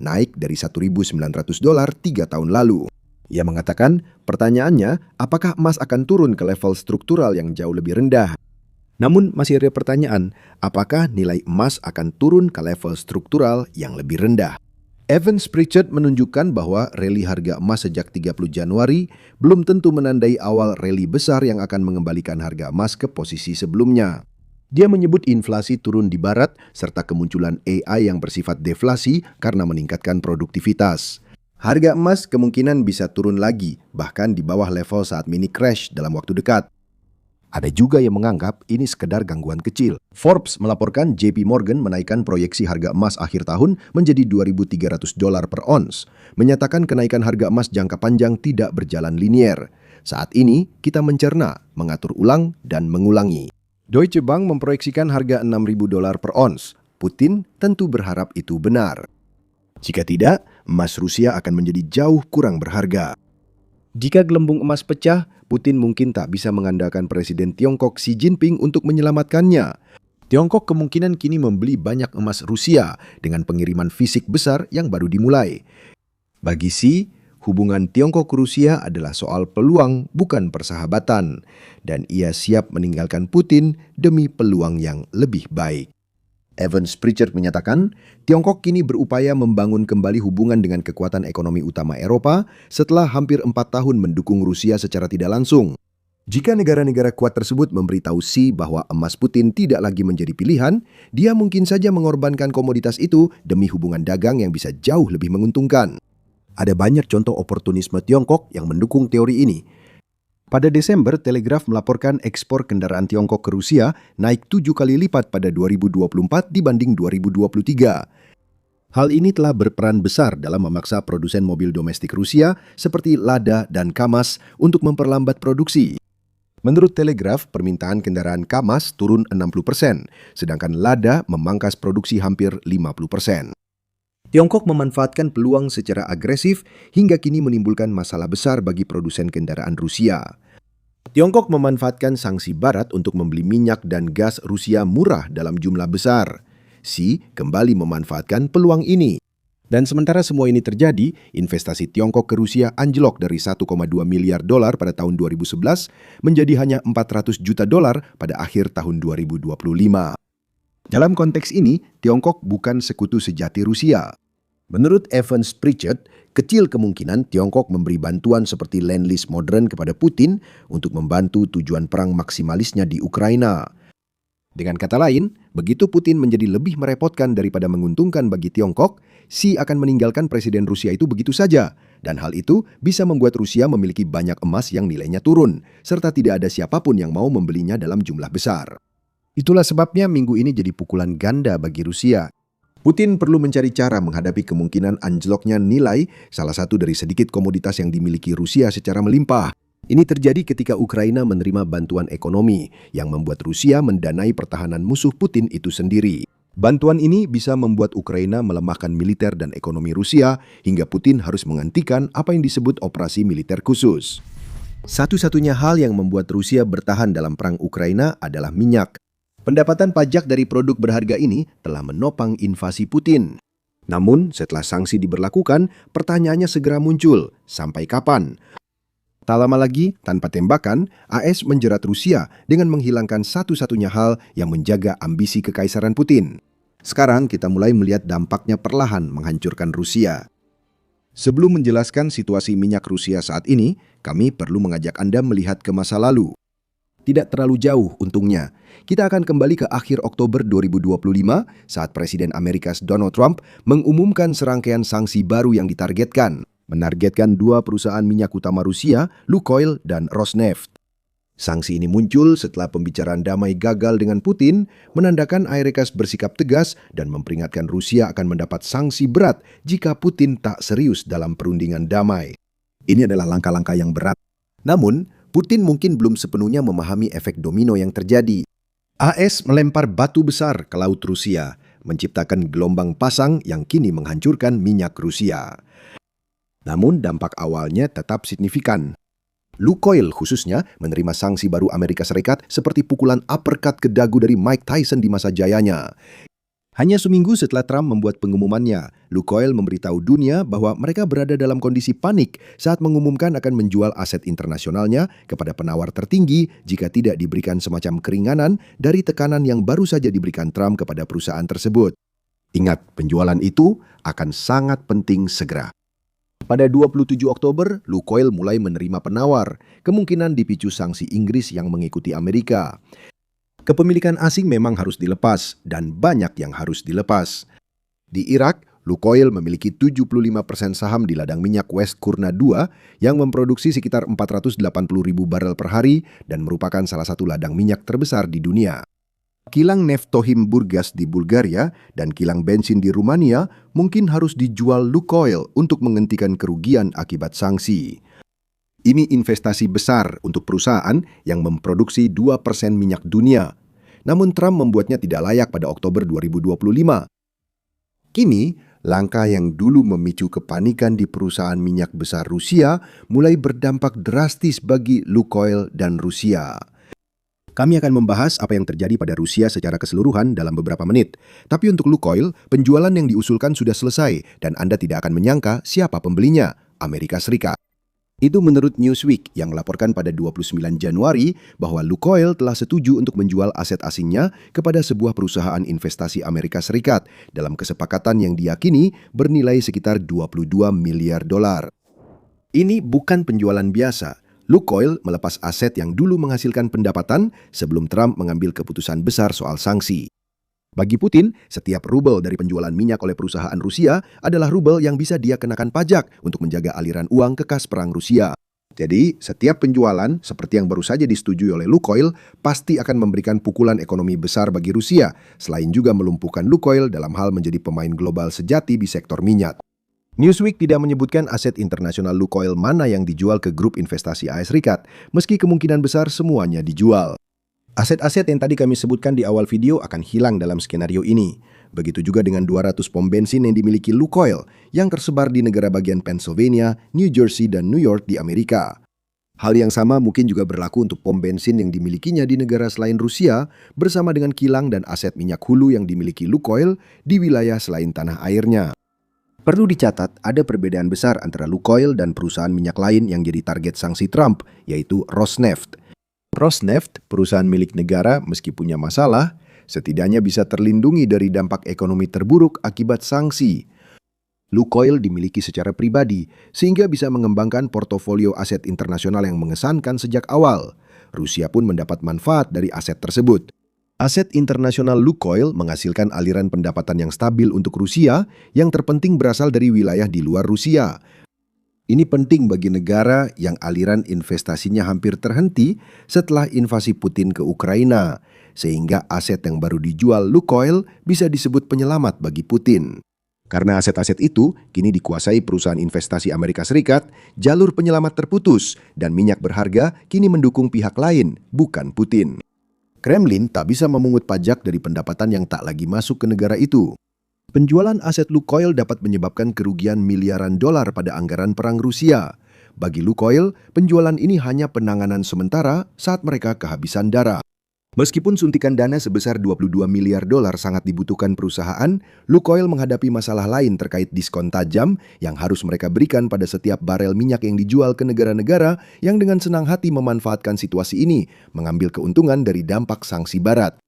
naik dari $1.900 3 tahun lalu. Ia mengatakan, pertanyaannya, apakah emas akan turun ke level struktural yang jauh lebih rendah? Namun masih ada pertanyaan, apakah nilai emas akan turun ke level struktural yang lebih rendah? Evans Pritchard menunjukkan bahwa rally harga emas sejak 30 Januari belum tentu menandai awal rally besar yang akan mengembalikan harga emas ke posisi sebelumnya. Dia menyebut inflasi turun di barat serta kemunculan AI yang bersifat deflasi karena meningkatkan produktivitas. Harga emas kemungkinan bisa turun lagi, bahkan di bawah level saat mini crash dalam waktu dekat. Ada juga yang menganggap ini sekedar gangguan kecil. Forbes melaporkan JP Morgan menaikkan proyeksi harga emas akhir tahun menjadi $2.300 per ons, menyatakan kenaikan harga emas jangka panjang tidak berjalan linier. Saat ini, kita mencerna, mengatur ulang, dan mengulangi. Deutsche Bank memproyeksikan harga $6.000 per ons. Putin tentu berharap itu benar. Jika tidak, emas Rusia akan menjadi jauh kurang berharga. Jika gelembung emas pecah, Putin mungkin tak bisa mengandalkan Presiden Tiongkok Xi Jinping untuk menyelamatkannya. Tiongkok kemungkinan kini membeli banyak emas Rusia dengan pengiriman fisik besar yang baru dimulai. Bagi Xi, hubungan Tiongkok-Rusia adalah soal peluang bukan persahabatan, dan ia siap meninggalkan Putin demi peluang yang lebih baik. Evans Pritchard menyatakan, Tiongkok kini berupaya membangun kembali hubungan dengan kekuatan ekonomi utama Eropa setelah hampir 4 tahun mendukung Rusia secara tidak langsung. Jika negara-negara kuat tersebut memberitahu Xi bahwa emas Putin tidak lagi menjadi pilihan, dia mungkin saja mengorbankan komoditas itu demi hubungan dagang yang bisa jauh lebih menguntungkan. Ada banyak contoh oportunisme Tiongkok yang mendukung teori ini. Pada Desember, Telegraph melaporkan ekspor kendaraan Tiongkok ke Rusia naik 7 kali lipat pada 2024 dibanding 2023. Hal ini telah berperan besar dalam memaksa produsen mobil domestik Rusia seperti Lada dan Kamaz untuk memperlambat produksi. Menurut Telegraph, permintaan kendaraan Kamaz turun 60%, sedangkan Lada memangkas produksi hampir 50%. Tiongkok memanfaatkan peluang secara agresif hingga kini menimbulkan masalah besar bagi produsen kendaraan Rusia. Tiongkok memanfaatkan sanksi Barat untuk membeli minyak dan gas Rusia murah dalam jumlah besar. Xi kembali memanfaatkan peluang ini. Dan sementara semua ini terjadi, investasi Tiongkok ke Rusia anjlok dari 1,2 miliar dolar pada tahun 2011 menjadi hanya 400 juta dolar pada akhir tahun 2025. Dalam konteks ini, Tiongkok bukan sekutu sejati Rusia. Menurut Evans Pritchard, kecil kemungkinan Tiongkok memberi bantuan seperti Lend-Lease modern kepada Putin untuk membantu tujuan perang maksimalisnya di Ukraina. Dengan kata lain, begitu Putin menjadi lebih merepotkan daripada menguntungkan bagi Tiongkok, Xi akan meninggalkan presiden Rusia itu begitu saja. Dan hal itu bisa membuat Rusia memiliki banyak emas yang nilainya turun, serta tidak ada siapapun yang mau membelinya dalam jumlah besar. Itulah sebabnya minggu ini jadi pukulan ganda bagi Rusia. Putin perlu mencari cara menghadapi kemungkinan anjloknya nilai salah satu dari sedikit komoditas yang dimiliki Rusia secara melimpah. Ini terjadi ketika Ukraina menerima bantuan ekonomi yang membuat Rusia mendanai pertahanan musuh Putin itu sendiri. Bantuan ini bisa membuat Ukraina melemahkan militer dan ekonomi Rusia hingga Putin harus menghentikan apa yang disebut operasi militer khusus. Satu-satunya hal yang membuat Rusia bertahan dalam perang Ukraina adalah minyak. Pendapatan pajak dari produk berharga ini telah menopang invasi Putin. Namun, setelah sanksi diberlakukan, pertanyaannya segera muncul, sampai kapan? Tak lama lagi, tanpa tembakan, AS menjerat Rusia dengan menghilangkan satu-satunya hal yang menjaga ambisi kekaisaran Putin. Sekarang kita mulai melihat dampaknya perlahan menghancurkan Rusia. Sebelum menjelaskan situasi minyak Rusia saat ini, kami perlu mengajak Anda melihat ke masa lalu. Tidak terlalu jauh untungnya. Kita akan kembali ke akhir Oktober 2025 saat Presiden Amerika Donald Trump mengumumkan serangkaian sanksi baru yang menargetkan dua perusahaan minyak utama Rusia, Lukoil dan Rosneft. Sanksi ini muncul setelah pembicaraan damai gagal dengan Putin, menandakan Amerika bersikap tegas dan memperingatkan Rusia akan mendapat sanksi berat jika Putin tak serius dalam perundingan damai. Ini adalah langkah-langkah yang berat. Namun, Putin mungkin belum sepenuhnya memahami efek domino yang terjadi. AS melempar batu besar ke laut Rusia, menciptakan gelombang pasang yang kini menghancurkan minyak Rusia. Namun dampak awalnya tetap signifikan. Lukoil khususnya menerima sanksi baru Amerika Serikat seperti pukulan uppercut ke dagu dari Mike Tyson di masa jayanya. Hanya seminggu setelah Trump membuat pengumumannya, Lukoil memberitahu dunia bahwa mereka berada dalam kondisi panik saat mengumumkan akan menjual aset internasionalnya kepada penawar tertinggi jika tidak diberikan semacam keringanan dari tekanan yang baru saja diberikan Trump kepada perusahaan tersebut. Ingat, penjualan itu akan sangat penting segera. Pada 27 Oktober, Lukoil mulai menerima penawar, kemungkinan dipicu sanksi Inggris yang mengikuti Amerika. Kepemilikan asing memang harus dilepas, dan banyak yang harus dilepas. Di Irak, Lukoil memiliki 75% saham di ladang minyak West Kurna 2 yang memproduksi sekitar 480.000 barel per hari dan merupakan salah satu ladang minyak terbesar di dunia. Kilang Neftohim Burgas di Bulgaria dan kilang bensin di Rumania mungkin harus dijual Lukoil untuk menghentikan kerugian akibat sanksi. Ini investasi besar untuk perusahaan yang memproduksi 2% minyak dunia. Namun Trump membuatnya tidak layak pada Oktober 2025. Kini, langkah yang dulu memicu kepanikan di perusahaan minyak besar Rusia mulai berdampak drastis bagi Lukoil dan Rusia. Kami akan membahas apa yang terjadi pada Rusia secara keseluruhan dalam beberapa menit. Tapi untuk Lukoil, penjualan yang diusulkan sudah selesai dan Anda tidak akan menyangka siapa pembelinya, Amerika Serikat. Itu menurut Newsweek yang melaporkan pada 29 Januari bahwa Lukoil telah setuju untuk menjual aset asingnya kepada sebuah perusahaan investasi Amerika Serikat dalam kesepakatan yang diyakini bernilai sekitar 22 miliar dolar. Ini bukan penjualan biasa. Lukoil melepas aset yang dulu menghasilkan pendapatan sebelum Trump mengambil keputusan besar soal sanksi. Bagi Putin, setiap rubel dari penjualan minyak oleh perusahaan Rusia adalah rubel yang bisa dia kenakan pajak untuk menjaga aliran uang ke kas perang Rusia. Jadi, setiap penjualan, seperti yang baru saja disetujui oleh Lukoil, pasti akan memberikan pukulan ekonomi besar bagi Rusia, selain juga melumpuhkan Lukoil dalam hal menjadi pemain global sejati di sektor minyak. Newsweek tidak menyebutkan aset internasional Lukoil mana yang dijual ke grup investasi AS Serikat, meski kemungkinan besar semuanya dijual. Aset-aset yang tadi kami sebutkan di awal video akan hilang dalam skenario ini. Begitu juga dengan 200 pom bensin yang dimiliki Lukoil yang tersebar di negara bagian Pennsylvania, New Jersey, dan New York di Amerika. Hal yang sama mungkin juga berlaku untuk pom bensin yang dimilikinya di negara selain Rusia bersama dengan kilang dan aset minyak hulu yang dimiliki Lukoil di wilayah selain tanah airnya. Perlu dicatat, ada perbedaan besar antara Lukoil dan perusahaan minyak lain yang jadi target sanksi Trump, yaitu Rosneft. Rosneft, perusahaan milik negara meski punya masalah, setidaknya bisa terlindungi dari dampak ekonomi terburuk akibat sanksi. Lukoil dimiliki secara pribadi, sehingga bisa mengembangkan portofolio aset internasional yang mengesankan sejak awal. Rusia pun mendapat manfaat dari aset tersebut. Aset internasional Lukoil menghasilkan aliran pendapatan yang stabil untuk Rusia, yang terpenting berasal dari wilayah di luar Rusia. Ini penting bagi negara yang aliran investasinya hampir terhenti setelah invasi Putin ke Ukraina, sehingga aset yang baru dijual Lukoil bisa disebut penyelamat bagi Putin. Karena aset-aset itu kini dikuasai perusahaan investasi Amerika Serikat, jalur penyelamat terputus dan minyak berharga kini mendukung pihak lain, bukan Putin. Kremlin tak bisa memungut pajak dari pendapatan yang tak lagi masuk ke negara itu. Penjualan aset Lukoil dapat menyebabkan kerugian miliaran dolar pada anggaran perang Rusia. Bagi Lukoil, penjualan ini hanya penanganan sementara saat mereka kehabisan darah. Meskipun suntikan dana sebesar 22 miliar dolar sangat dibutuhkan perusahaan, Lukoil menghadapi masalah lain terkait diskon tajam yang harus mereka berikan pada setiap barel minyak yang dijual ke negara-negara yang dengan senang hati memanfaatkan situasi ini, mengambil keuntungan dari dampak sanksi Barat.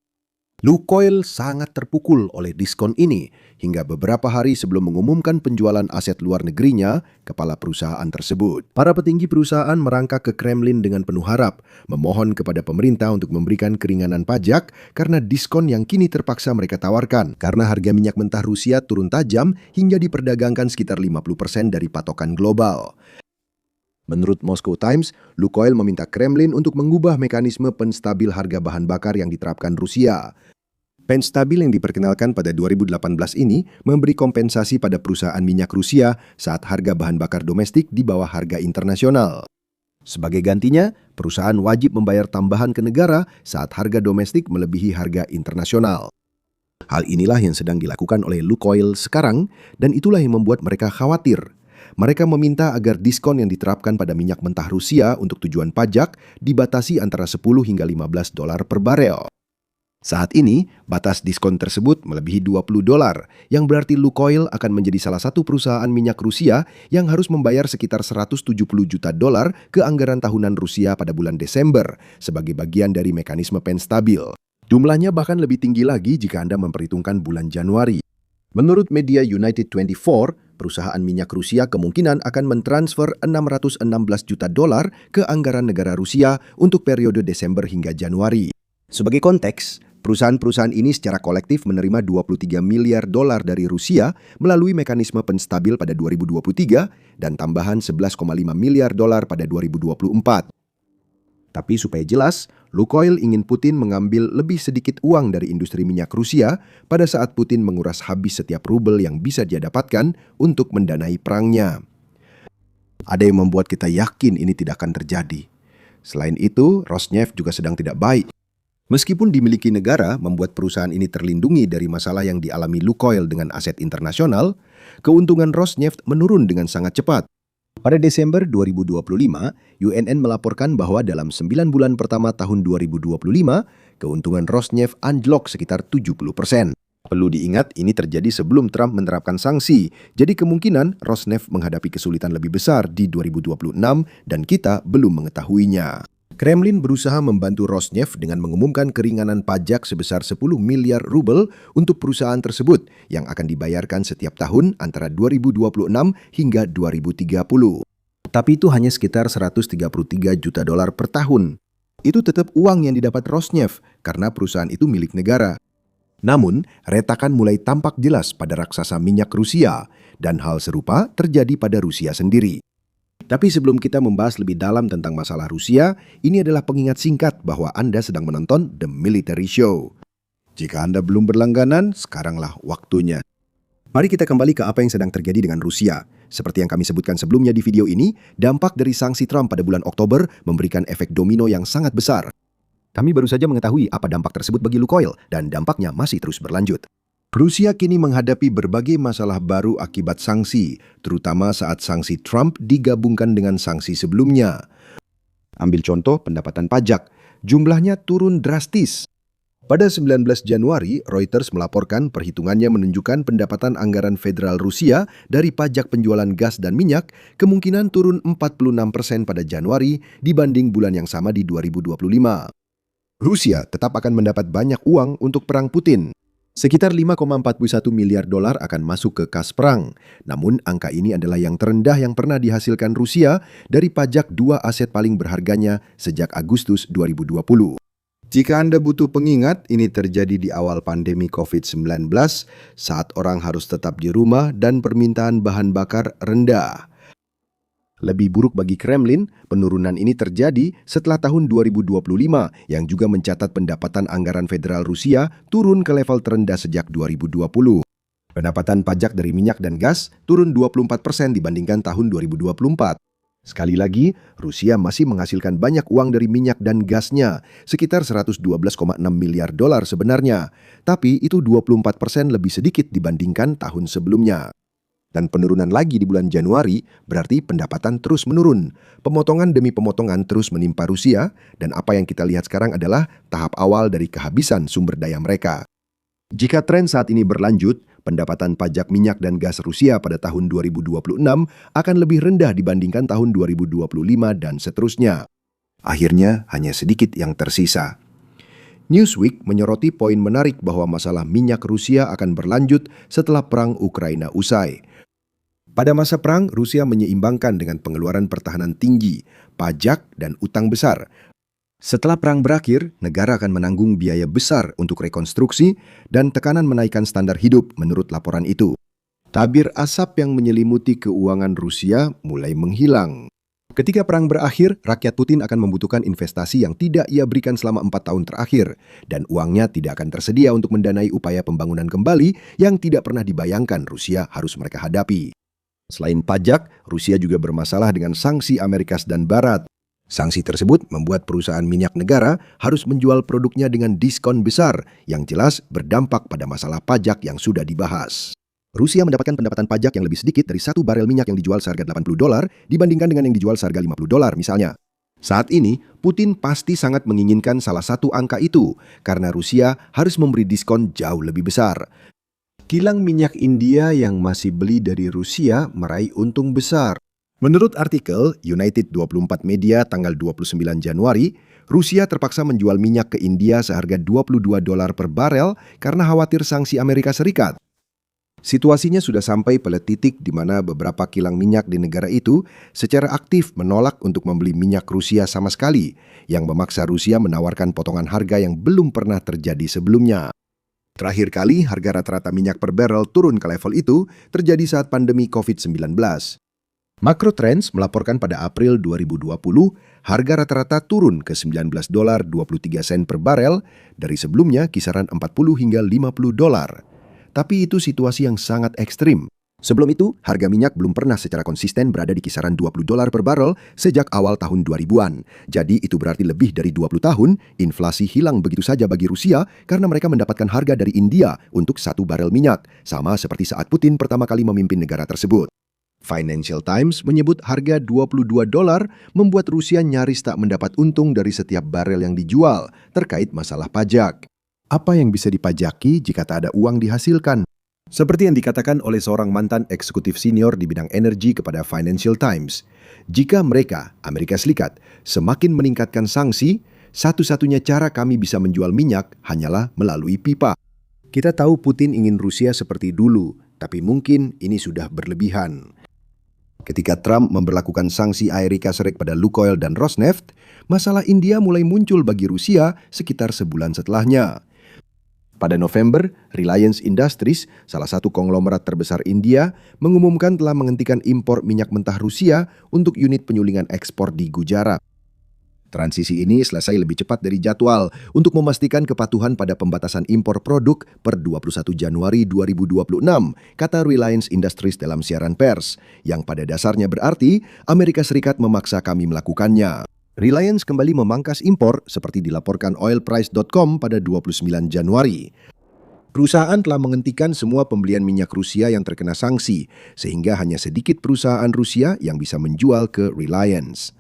Lukoil sangat terpukul oleh diskon ini, hingga beberapa hari sebelum mengumumkan penjualan aset luar negerinya, kepala perusahaan tersebut. Para petinggi perusahaan merangkak ke Kremlin dengan penuh harap, memohon kepada pemerintah untuk memberikan keringanan pajak karena diskon yang kini terpaksa mereka tawarkan, karena harga minyak mentah Rusia turun tajam hingga diperdagangkan sekitar 50% dari patokan global. Menurut Moscow Times, Lukoil meminta Kremlin untuk mengubah mekanisme penstabil harga bahan bakar yang diterapkan Rusia. Penstabil yang diperkenalkan pada 2018 ini memberi kompensasi pada perusahaan minyak Rusia saat harga bahan bakar domestik di bawah harga internasional. Sebagai gantinya, perusahaan wajib membayar tambahan ke negara saat harga domestik melebihi harga internasional. Hal inilah yang sedang dilakukan oleh Lukoil sekarang, dan itulah yang membuat mereka khawatir. Mereka meminta agar diskon yang diterapkan pada minyak mentah Rusia untuk tujuan pajak dibatasi antara 10 hingga 15 dolar per barel. Saat ini, batas diskon tersebut melebihi 20 dolar, yang berarti Lukoil akan menjadi salah satu perusahaan minyak Rusia yang harus membayar sekitar 170 juta dolar ke anggaran tahunan Rusia pada bulan Desember sebagai bagian dari mekanisme penstabil. Jumlahnya bahkan lebih tinggi lagi jika Anda memperhitungkan bulan Januari. Menurut media United 24, perusahaan minyak Rusia kemungkinan akan mentransfer 616 juta dolar ke anggaran negara Rusia untuk periode Desember hingga Januari. Sebagai konteks, perusahaan-perusahaan ini secara kolektif menerima 23 miliar dolar dari Rusia melalui mekanisme penstabil pada 2023 dan tambahan 11,5 miliar dolar pada 2024. Tapi supaya jelas, Lukoil ingin Putin mengambil lebih sedikit uang dari industri minyak Rusia pada saat Putin menguras habis setiap rubel yang bisa dia dapatkan untuk mendanai perangnya. Ada yang membuat kita yakin ini tidak akan terjadi. Selain itu, Rosneft juga sedang tidak baik. Meskipun dimiliki negara, membuat perusahaan ini terlindungi dari masalah yang dialami Lukoil dengan aset internasional, keuntungan Rosneft menurun dengan sangat cepat. Pada Desember 2025, UNN melaporkan bahwa dalam 9 bulan pertama tahun 2025, keuntungan Rosneft anjlok sekitar 70%. Perlu diingat, ini terjadi sebelum Trump menerapkan sanksi, jadi kemungkinan Rosneft menghadapi kesulitan lebih besar di 2026 dan kita belum mengetahuinya. Kremlin berusaha membantu Rosneft dengan mengumumkan keringanan pajak sebesar 10 miliar rubel untuk perusahaan tersebut yang akan dibayarkan setiap tahun antara 2026 hingga 2030. Tapi itu hanya sekitar 133 juta dolar per tahun. Itu tetap uang yang didapat Rosneft karena perusahaan itu milik negara. Namun, retakan mulai tampak jelas pada raksasa minyak Rusia, dan hal serupa terjadi pada Rusia sendiri. Tapi sebelum kita membahas lebih dalam tentang masalah Rusia, ini adalah pengingat singkat bahwa Anda sedang menonton The Military Show. Jika Anda belum berlangganan, sekaranglah waktunya. Mari kita kembali ke apa yang sedang terjadi dengan Rusia. Seperti yang kami sebutkan sebelumnya di video ini, dampak dari sanksi Trump pada bulan Oktober memberikan efek domino yang sangat besar. Kami baru saja mengetahui apa dampak tersebut bagi Lukoil, dan dampaknya masih terus berlanjut. Rusia kini menghadapi berbagai masalah baru akibat sanksi, terutama saat sanksi Trump digabungkan dengan sanksi sebelumnya. Ambil contoh pendapatan pajak, jumlahnya turun drastis. Pada 19 Januari, Reuters melaporkan perhitungannya menunjukkan pendapatan anggaran federal Rusia dari pajak penjualan gas dan minyak kemungkinan turun 46% pada Januari dibanding bulan yang sama di 2025. Rusia tetap akan mendapat banyak uang untuk perang Putin. Sekitar 5,41 miliar dolar akan masuk ke kas perang. Namun angka ini adalah yang terendah yang pernah dihasilkan Rusia dari pajak dua aset paling berharganya sejak Agustus 2020. Jika Anda butuh pengingat, ini terjadi di awal pandemi COVID-19 saat orang harus tetap di rumah dan permintaan bahan bakar rendah. Lebih buruk bagi Kremlin, penurunan ini terjadi setelah tahun 2025 yang juga mencatat pendapatan anggaran federal Rusia turun ke level terendah sejak 2020. Pendapatan pajak dari minyak dan gas turun 24% dibandingkan tahun 2024. Sekali lagi, Rusia masih menghasilkan banyak uang dari minyak dan gasnya, sekitar 112,6 miliar dolar sebenarnya. Tapi itu 24% lebih sedikit dibandingkan tahun sebelumnya. Dan penurunan lagi di bulan Januari berarti pendapatan terus menurun. Pemotongan demi pemotongan terus menimpa Rusia, dan apa yang kita lihat sekarang adalah tahap awal dari kehabisan sumber daya mereka. Jika tren saat ini berlanjut, pendapatan pajak minyak dan gas Rusia pada tahun 2026 akan lebih rendah dibandingkan tahun 2025 dan seterusnya. Akhirnya, hanya sedikit yang tersisa. Newsweek menyoroti poin menarik bahwa masalah minyak Rusia akan berlanjut setelah perang Ukraina usai. Pada masa perang, Rusia menyeimbangkan dengan pengeluaran pertahanan tinggi, pajak, dan utang besar. Setelah perang berakhir, negara akan menanggung biaya besar untuk rekonstruksi dan tekanan menaikkan standar hidup menurut laporan itu. Tabir asap yang menyelimuti keuangan Rusia mulai menghilang. Ketika perang berakhir, rakyat Putin akan membutuhkan investasi yang tidak ia berikan selama 4 tahun terakhir, dan uangnya tidak akan tersedia untuk mendanai upaya pembangunan kembali yang tidak pernah dibayangkan Rusia harus mereka hadapi. Selain pajak, Rusia juga bermasalah dengan sanksi Amerika dan Barat. Sanksi tersebut membuat perusahaan minyak negara harus menjual produknya dengan diskon besar yang jelas berdampak pada masalah pajak yang sudah dibahas. Rusia mendapatkan pendapatan pajak yang lebih sedikit dari 1 barel minyak yang dijual seharga $80 dibandingkan dengan yang dijual seharga $50 misalnya. Saat ini, Putin pasti sangat menginginkan salah satu angka itu karena Rusia harus memberi diskon jauh lebih besar. Kilang minyak India yang masih beli dari Rusia meraih untung besar. Menurut artikel United 24 Media tanggal 29 Januari, Rusia terpaksa menjual minyak ke India seharga $22 per barel karena khawatir sanksi Amerika Serikat. Situasinya sudah sampai pada titik di mana beberapa kilang minyak di negara itu secara aktif menolak untuk membeli minyak Rusia sama sekali, yang memaksa Rusia menawarkan potongan harga yang belum pernah terjadi sebelumnya. Terakhir kali harga rata-rata minyak per barel turun ke level itu terjadi saat pandemi COVID-19. Macro Trends melaporkan pada April 2020, harga rata-rata turun ke $19.23 per barel dari sebelumnya kisaran $40 hingga $50. Tapi itu situasi yang sangat ekstrim. Sebelum itu, harga minyak belum pernah secara konsisten berada di kisaran $20 per barel sejak awal tahun 2000-an. Jadi itu berarti lebih dari 20 tahun, inflasi hilang begitu saja bagi Rusia karena mereka mendapatkan harga dari India untuk 1 barel minyak, sama seperti saat Putin pertama kali memimpin negara tersebut. Financial Times menyebut harga $22 membuat Rusia nyaris tak mendapat untung dari setiap barel yang dijual terkait masalah pajak. Apa yang bisa dipajaki jika tak ada uang dihasilkan? Seperti yang dikatakan oleh seorang mantan eksekutif senior di bidang energi kepada Financial Times, jika mereka, Amerika Serikat, semakin meningkatkan sanksi, satu-satunya cara kami bisa menjual minyak hanyalah melalui pipa. Kita tahu Putin ingin Rusia seperti dulu, tapi mungkin ini sudah berlebihan. Ketika Trump memberlakukan sanksi Amerika Serikat pada Lukoil dan Rosneft, masalah India mulai muncul bagi Rusia sekitar sebulan setelahnya. Pada November, Reliance Industries, salah satu konglomerat terbesar India, mengumumkan telah menghentikan impor minyak mentah Rusia untuk unit penyulingan ekspor di Gujarat. Transisi ini selesai lebih cepat dari jadwal untuk memastikan kepatuhan pada pembatasan impor produk per 21 Januari 2026, kata Reliance Industries dalam siaran pers, yang pada dasarnya berarti Amerika Serikat memaksa kami melakukannya. Reliance kembali memangkas impor seperti dilaporkan oilprice.com pada 29 Januari. Perusahaan telah menghentikan semua pembelian minyak Rusia yang terkena sanksi, sehingga hanya sedikit perusahaan Rusia yang bisa menjual ke Reliance.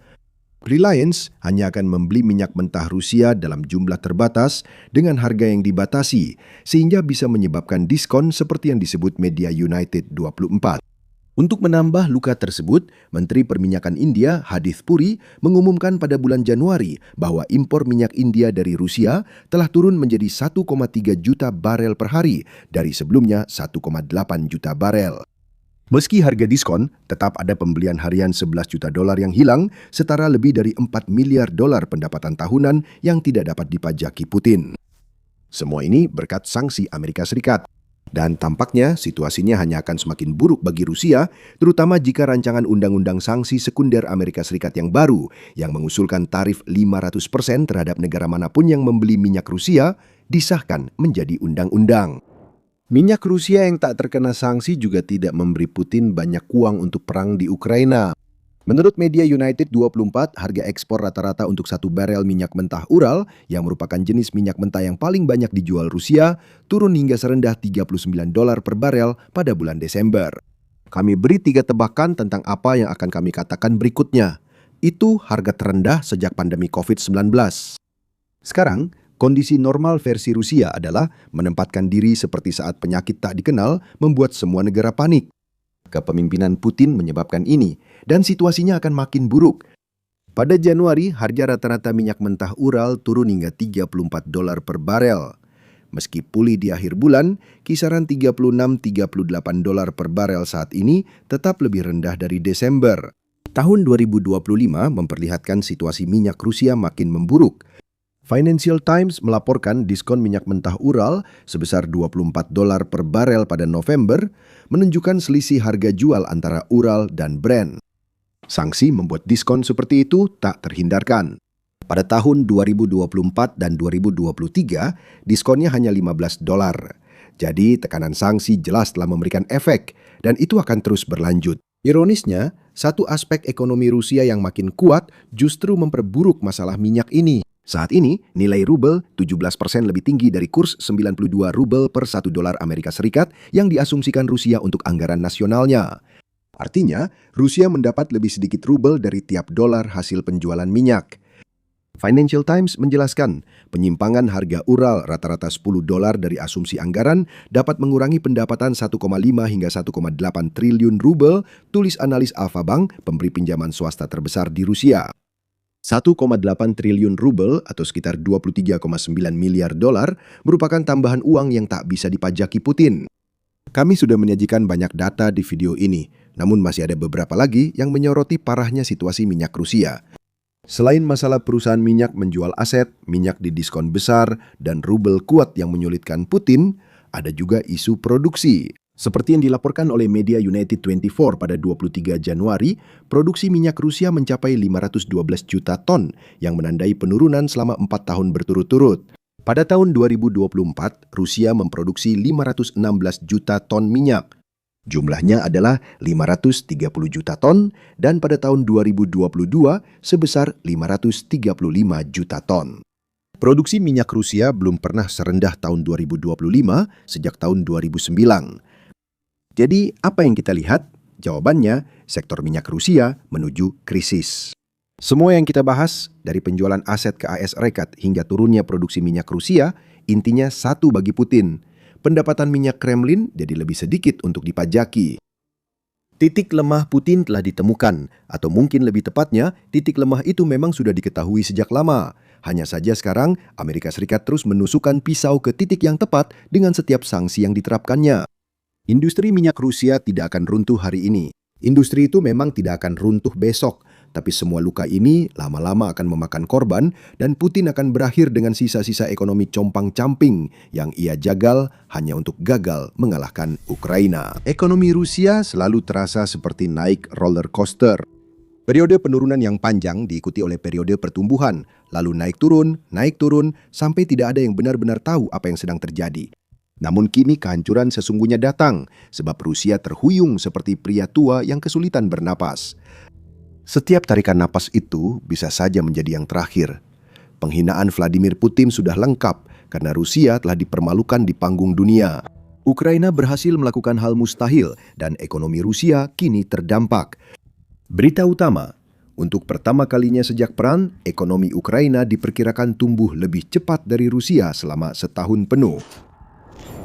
Reliance hanya akan membeli minyak mentah Rusia dalam jumlah terbatas dengan harga yang dibatasi, sehingga bisa menyebabkan diskon seperti yang disebut media United 24. Untuk menambah luka tersebut, Menteri Perminyakan India Hadith Puri mengumumkan pada bulan Januari bahwa impor minyak India dari Rusia telah turun menjadi 1,3 juta barel per hari dari sebelumnya 1,8 juta barel. Meski harga diskon, tetap ada pembelian harian 11 juta dolar yang hilang, setara lebih dari 4 miliar dolar pendapatan tahunan yang tidak dapat dipajaki Putin. Semua ini berkat sanksi Amerika Serikat. Dan tampaknya situasinya hanya akan semakin buruk bagi Rusia, terutama jika rancangan undang-undang sanksi sekunder Amerika Serikat yang baru, yang mengusulkan tarif 500% terhadap negara manapun yang membeli minyak Rusia, disahkan menjadi undang-undang. Minyak Rusia yang tak terkena sanksi juga tidak memberi Putin banyak uang untuk perang di Ukraina. Menurut media United 24, harga ekspor rata-rata untuk 1 barel minyak mentah Ural, yang merupakan jenis minyak mentah yang paling banyak dijual Rusia, turun hingga serendah $39 per barel pada bulan Desember. Kami beri 3 tebakan tentang apa yang akan kami katakan berikutnya. Itu harga terendah sejak pandemi COVID-19. Sekarang, kondisi normal versi Rusia adalah menempatkan diri seperti saat penyakit tak dikenal membuat semua negara panik. Kepemimpinan Putin menyebabkan ini, dan situasinya akan makin buruk. Pada Januari, harga rata-rata minyak mentah Ural turun hingga $34 per barel. Meski pulih di akhir bulan, kisaran $36–38 per barel saat ini tetap lebih rendah dari Desember. Tahun 2025 memperlihatkan situasi minyak Rusia makin memburuk. Financial Times melaporkan diskon minyak mentah Ural sebesar $24 per barel pada November, menunjukkan selisih harga jual antara Ural dan Brent. Sanksi membuat diskon seperti itu tak terhindarkan. Pada tahun 2024 dan 2023, diskonnya hanya $15. Jadi tekanan sanksi jelas telah memberikan efek, dan itu akan terus berlanjut. Ironisnya, satu aspek ekonomi Rusia yang makin kuat justru memperburuk masalah minyak ini. Saat ini, nilai rubel 17% lebih tinggi dari kurs 92 rubel per $1 Amerika Serikat yang diasumsikan Rusia untuk anggaran nasionalnya. Artinya, Rusia mendapat lebih sedikit rubel dari tiap dolar hasil penjualan minyak. Financial Times menjelaskan, penyimpangan harga Ural rata-rata $10 dari asumsi anggaran dapat mengurangi pendapatan 1,5 hingga 1,8 triliun rubel, tulis analis Alfa Bank, pemberi pinjaman swasta terbesar di Rusia. 1,8 triliun rubel atau sekitar 23,9 miliar dolar merupakan tambahan uang yang tak bisa dipajaki Putin. Kami sudah menyajikan banyak data di video ini, namun masih ada beberapa lagi yang menyoroti parahnya situasi minyak Rusia. Selain masalah perusahaan minyak menjual aset, minyak didiskon besar, dan rubel kuat yang menyulitkan Putin, ada juga isu produksi. Seperti yang dilaporkan oleh media United 24 pada 23 Januari, produksi minyak Rusia mencapai 512 juta ton yang menandai penurunan selama 4 tahun berturut-turut. Pada tahun 2024, Rusia memproduksi 516 juta ton minyak. Jumlahnya adalah 530 juta ton dan pada tahun 2022 sebesar 535 juta ton. Produksi minyak Rusia belum pernah serendah tahun 2025 sejak tahun 2009. Jadi, apa yang kita lihat? Jawabannya, sektor minyak Rusia menuju krisis. Semua yang kita bahas, dari penjualan aset ke AS Serikat hingga turunnya produksi minyak Rusia, intinya satu bagi Putin. Pendapatan minyak Kremlin jadi lebih sedikit untuk dipajaki. Titik lemah Putin telah ditemukan, atau mungkin lebih tepatnya, titik lemah itu memang sudah diketahui sejak lama. Hanya saja sekarang, Amerika Serikat terus menusukkan pisau ke titik yang tepat dengan setiap sanksi yang diterapkannya. Industri minyak Rusia tidak akan runtuh hari ini, Industri itu memang tidak akan runtuh besok, tapi semua luka ini lama-lama akan memakan korban dan Putin akan berakhir dengan sisa-sisa ekonomi compang-camping yang ia jagal hanya untuk gagal mengalahkan Ukraina. Ekonomi Rusia selalu terasa seperti naik roller coaster. Periode penurunan yang panjang diikuti oleh periode pertumbuhan, lalu naik turun, sampai tidak ada yang benar-benar tahu apa yang sedang terjadi. Namun kini kehancuran sesungguhnya datang, sebab Rusia terhuyung seperti pria tua yang kesulitan bernapas. Setiap tarikan napas itu bisa saja menjadi yang terakhir. Penghinaan Vladimir Putin sudah lengkap karena Rusia telah dipermalukan di panggung dunia. Ukraina berhasil melakukan hal mustahil dan ekonomi Rusia kini terdampak. Berita utama, untuk pertama kalinya sejak perang, ekonomi Ukraina diperkirakan tumbuh lebih cepat dari Rusia selama setahun penuh.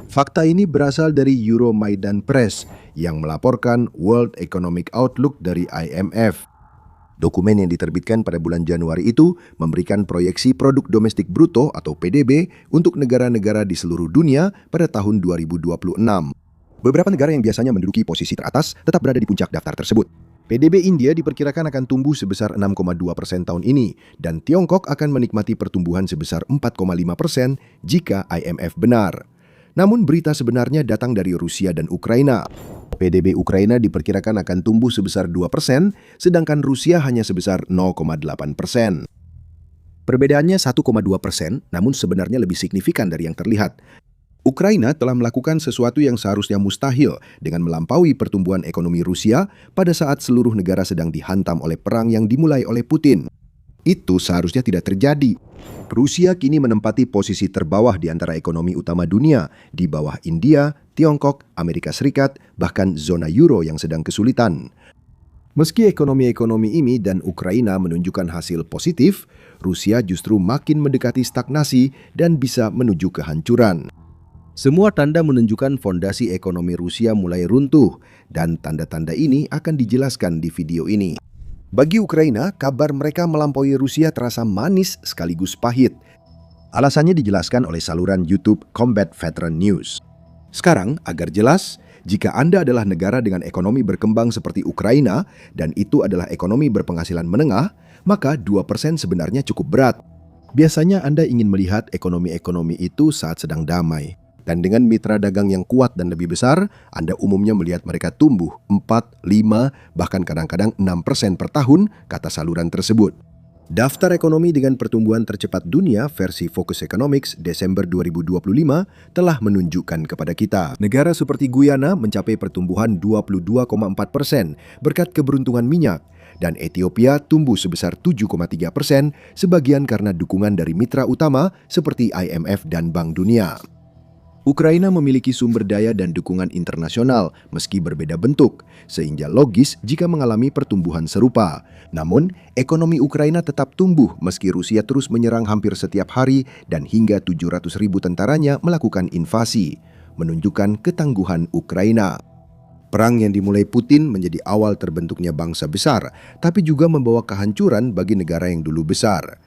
Fakta ini berasal dari Euromaidan Press yang melaporkan World Economic Outlook dari IMF. Dokumen yang diterbitkan pada bulan Januari itu memberikan proyeksi produk domestik bruto atau PDB untuk negara-negara di seluruh dunia pada tahun 2026. Beberapa negara yang biasanya menduduki posisi teratas tetap berada di puncak daftar tersebut. PDB India diperkirakan akan tumbuh sebesar 6,2% tahun ini dan Tiongkok akan menikmati pertumbuhan sebesar 4,5% jika IMF benar. Namun berita sebenarnya datang dari Rusia dan Ukraina. PDB Ukraina diperkirakan akan tumbuh sebesar 2%, sedangkan Rusia hanya sebesar 0,8%. Perbedaannya 1,2%, namun sebenarnya lebih signifikan dari yang terlihat. Ukraina telah melakukan sesuatu yang seharusnya mustahil dengan melampaui pertumbuhan ekonomi Rusia pada saat seluruh negara sedang dihantam oleh perang yang dimulai oleh Putin. Itu seharusnya tidak terjadi. Rusia kini menempati posisi terbawah di antara ekonomi utama dunia, di bawah India, Tiongkok, Amerika Serikat, bahkan zona Euro yang sedang kesulitan. Meski ekonomi-ekonomi ini dan Ukraina menunjukkan hasil positif, Rusia justru makin mendekati stagnasi dan bisa menuju kehancuran. Semua tanda menunjukkan fondasi ekonomi Rusia mulai runtuh, dan tanda-tanda ini akan dijelaskan di video ini. Bagi Ukraina, kabar mereka melampaui Rusia terasa manis sekaligus pahit. Alasannya dijelaskan oleh saluran YouTube Combat Veteran News. Sekarang, agar jelas, jika Anda adalah negara dengan ekonomi berkembang seperti Ukraina, dan itu adalah ekonomi berpenghasilan menengah, maka 2% sebenarnya cukup berat. Biasanya Anda ingin melihat ekonomi-ekonomi itu saat sedang damai. Dan dengan mitra dagang yang kuat dan lebih besar, Anda umumnya melihat mereka tumbuh 4, 5, bahkan kadang-kadang 6% per tahun, kata saluran tersebut. Daftar ekonomi dengan pertumbuhan tercepat dunia versi Focus Economics Desember 2025 telah menunjukkan kepada kita. Negara seperti Guyana mencapai pertumbuhan 22,4% berkat keberuntungan minyak, dan Ethiopia tumbuh sebesar 7,3%, sebagian karena dukungan dari mitra utama seperti IMF dan Bank Dunia. Ukraina memiliki sumber daya dan dukungan internasional meski berbeda bentuk, sehingga logis jika mengalami pertumbuhan serupa. Namun, ekonomi Ukraina tetap tumbuh meski Rusia terus menyerang hampir setiap hari dan hingga 700.000 tentaranya melakukan invasi, menunjukkan ketangguhan Ukraina. Perang yang dimulai Putin menjadi awal terbentuknya bangsa besar, tapi juga membawa kehancuran bagi negara yang dulu besar.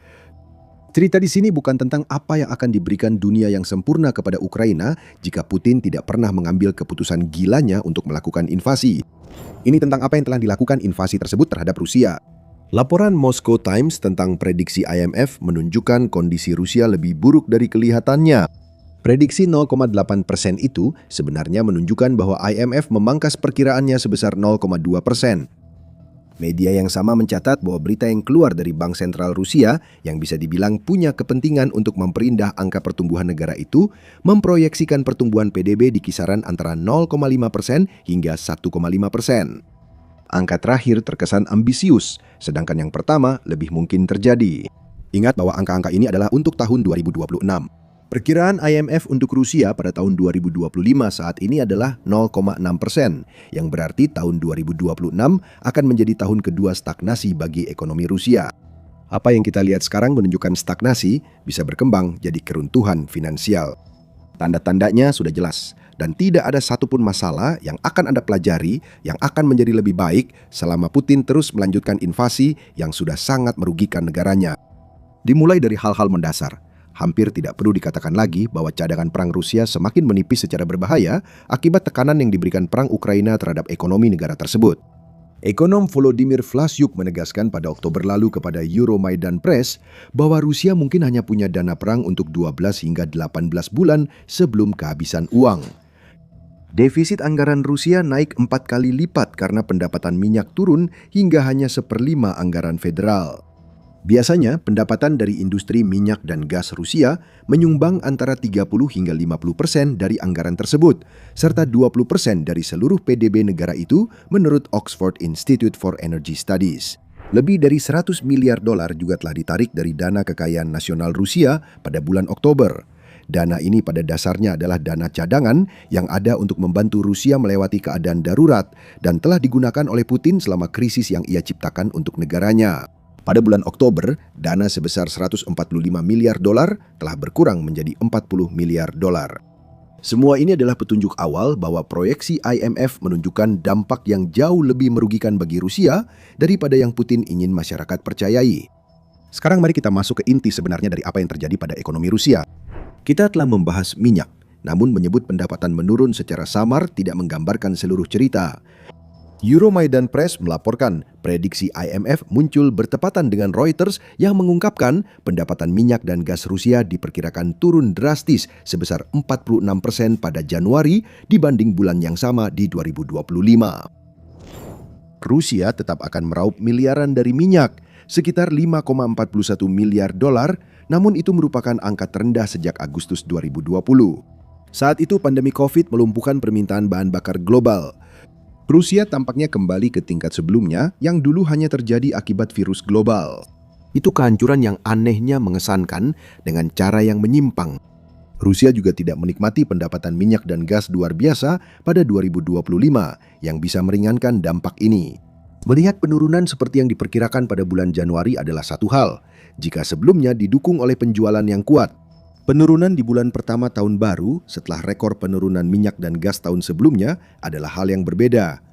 Cerita di sini bukan tentang apa yang akan diberikan dunia yang sempurna kepada Ukraina jika Putin tidak pernah mengambil keputusan gilanya untuk melakukan invasi. Ini tentang apa yang telah dilakukan invasi tersebut terhadap Rusia. Laporan Moscow Times tentang prediksi IMF menunjukkan kondisi Rusia lebih buruk dari kelihatannya. Prediksi 0,8% itu sebenarnya menunjukkan bahwa IMF memangkas perkiraannya sebesar 0,2%. Media yang sama mencatat bahwa berita yang keluar dari Bank Sentral Rusia yang bisa dibilang punya kepentingan untuk memperindah angka pertumbuhan negara itu memproyeksikan pertumbuhan PDB di kisaran antara 0,5% hingga 1,5%. Angka terakhir terkesan ambisius, sedangkan yang pertama lebih mungkin terjadi. Ingat bahwa angka-angka ini adalah untuk tahun 2026. Perkiraan IMF untuk Rusia pada tahun 2025 saat ini adalah 0,6%, yang berarti tahun 2026 akan menjadi tahun kedua stagnasi bagi ekonomi Rusia. Apa yang kita lihat sekarang menunjukkan stagnasi bisa berkembang jadi keruntuhan finansial. Tanda-tandanya sudah jelas, dan tidak ada satupun masalah yang akan Anda pelajari yang akan menjadi lebih baik selama Putin terus melanjutkan invasi yang sudah sangat merugikan negaranya. Dimulai dari hal-hal mendasar. Hampir tidak perlu dikatakan lagi bahwa cadangan perang Rusia semakin menipis secara berbahaya akibat tekanan yang diberikan perang Ukraina terhadap ekonomi negara tersebut. Ekonom Volodymyr Vlasyuk menegaskan pada Oktober lalu kepada Euromaidan Press bahwa Rusia mungkin hanya punya dana perang untuk 12 hingga 18 bulan sebelum kehabisan uang. Defisit anggaran Rusia naik 4 kali lipat karena pendapatan minyak turun hingga hanya 1/5 anggaran federal. Biasanya, pendapatan dari industri minyak dan gas Rusia menyumbang antara 30 hingga 50% dari anggaran tersebut, serta 20% dari seluruh PDB negara itu menurut Oxford Institute for Energy Studies. Lebih dari 100 miliar dolar juga telah ditarik dari dana kekayaan nasional Rusia pada bulan Oktober. Dana ini pada dasarnya adalah dana cadangan yang ada untuk membantu Rusia melewati keadaan darurat dan telah digunakan oleh Putin selama krisis yang ia ciptakan untuk negaranya. Pada bulan Oktober, dana sebesar 145 miliar dolar telah berkurang menjadi 40 miliar dolar. Semua ini adalah petunjuk awal bahwa proyeksi IMF menunjukkan dampak yang jauh lebih merugikan bagi Rusia daripada yang Putin ingin masyarakat percayai. Sekarang mari kita masuk ke inti sebenarnya dari apa yang terjadi pada ekonomi Rusia. Kita telah membahas minyak, namun menyebut pendapatan menurun secara samar tidak menggambarkan seluruh cerita. Euromaidan Press melaporkan prediksi IMF muncul bertepatan dengan Reuters yang mengungkapkan pendapatan minyak dan gas Rusia diperkirakan turun drastis sebesar 46% pada Januari dibanding bulan yang sama di 2025. Rusia tetap akan meraup miliaran dari minyak, sekitar 5,41 miliar dolar, namun itu merupakan angka terendah sejak Agustus 2020. Saat itu pandemi COVID melumpuhkan permintaan bahan bakar global. Rusia tampaknya kembali ke tingkat sebelumnya yang dulu hanya terjadi akibat virus global. Itu kehancuran yang anehnya mengesankan dengan cara yang menyimpang. Rusia juga tidak menikmati pendapatan minyak dan gas luar biasa pada 2025 yang bisa meringankan dampak ini. Melihat penurunan seperti yang diperkirakan pada bulan Januari adalah satu hal, jika sebelumnya didukung oleh penjualan yang kuat. Penurunan di bulan pertama tahun baru setelah rekor penurunan minyak dan gas tahun sebelumnya adalah hal yang berbeda.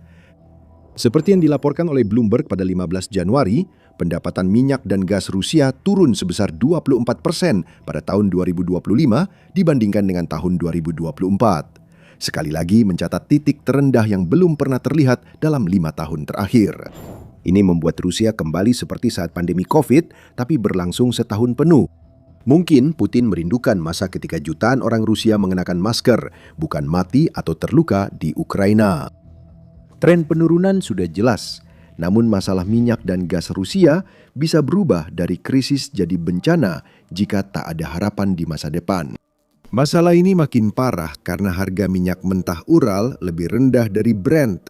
Seperti yang dilaporkan oleh Bloomberg pada 15 Januari, pendapatan minyak dan gas Rusia turun sebesar 24% pada tahun 2025 dibandingkan dengan tahun 2024. Sekali lagi mencatat titik terendah yang belum pernah terlihat dalam 5 tahun terakhir. Ini membuat Rusia kembali seperti saat pandemi COVID, tapi berlangsung setahun penuh. Mungkin Putin merindukan masa ketika jutaan orang Rusia mengenakan masker, bukan mati atau terluka di Ukraina. Tren penurunan sudah jelas, namun masalah minyak dan gas Rusia bisa berubah dari krisis jadi bencana jika tak ada harapan di masa depan. Masalah ini makin parah karena harga minyak mentah Ural lebih rendah dari Brent.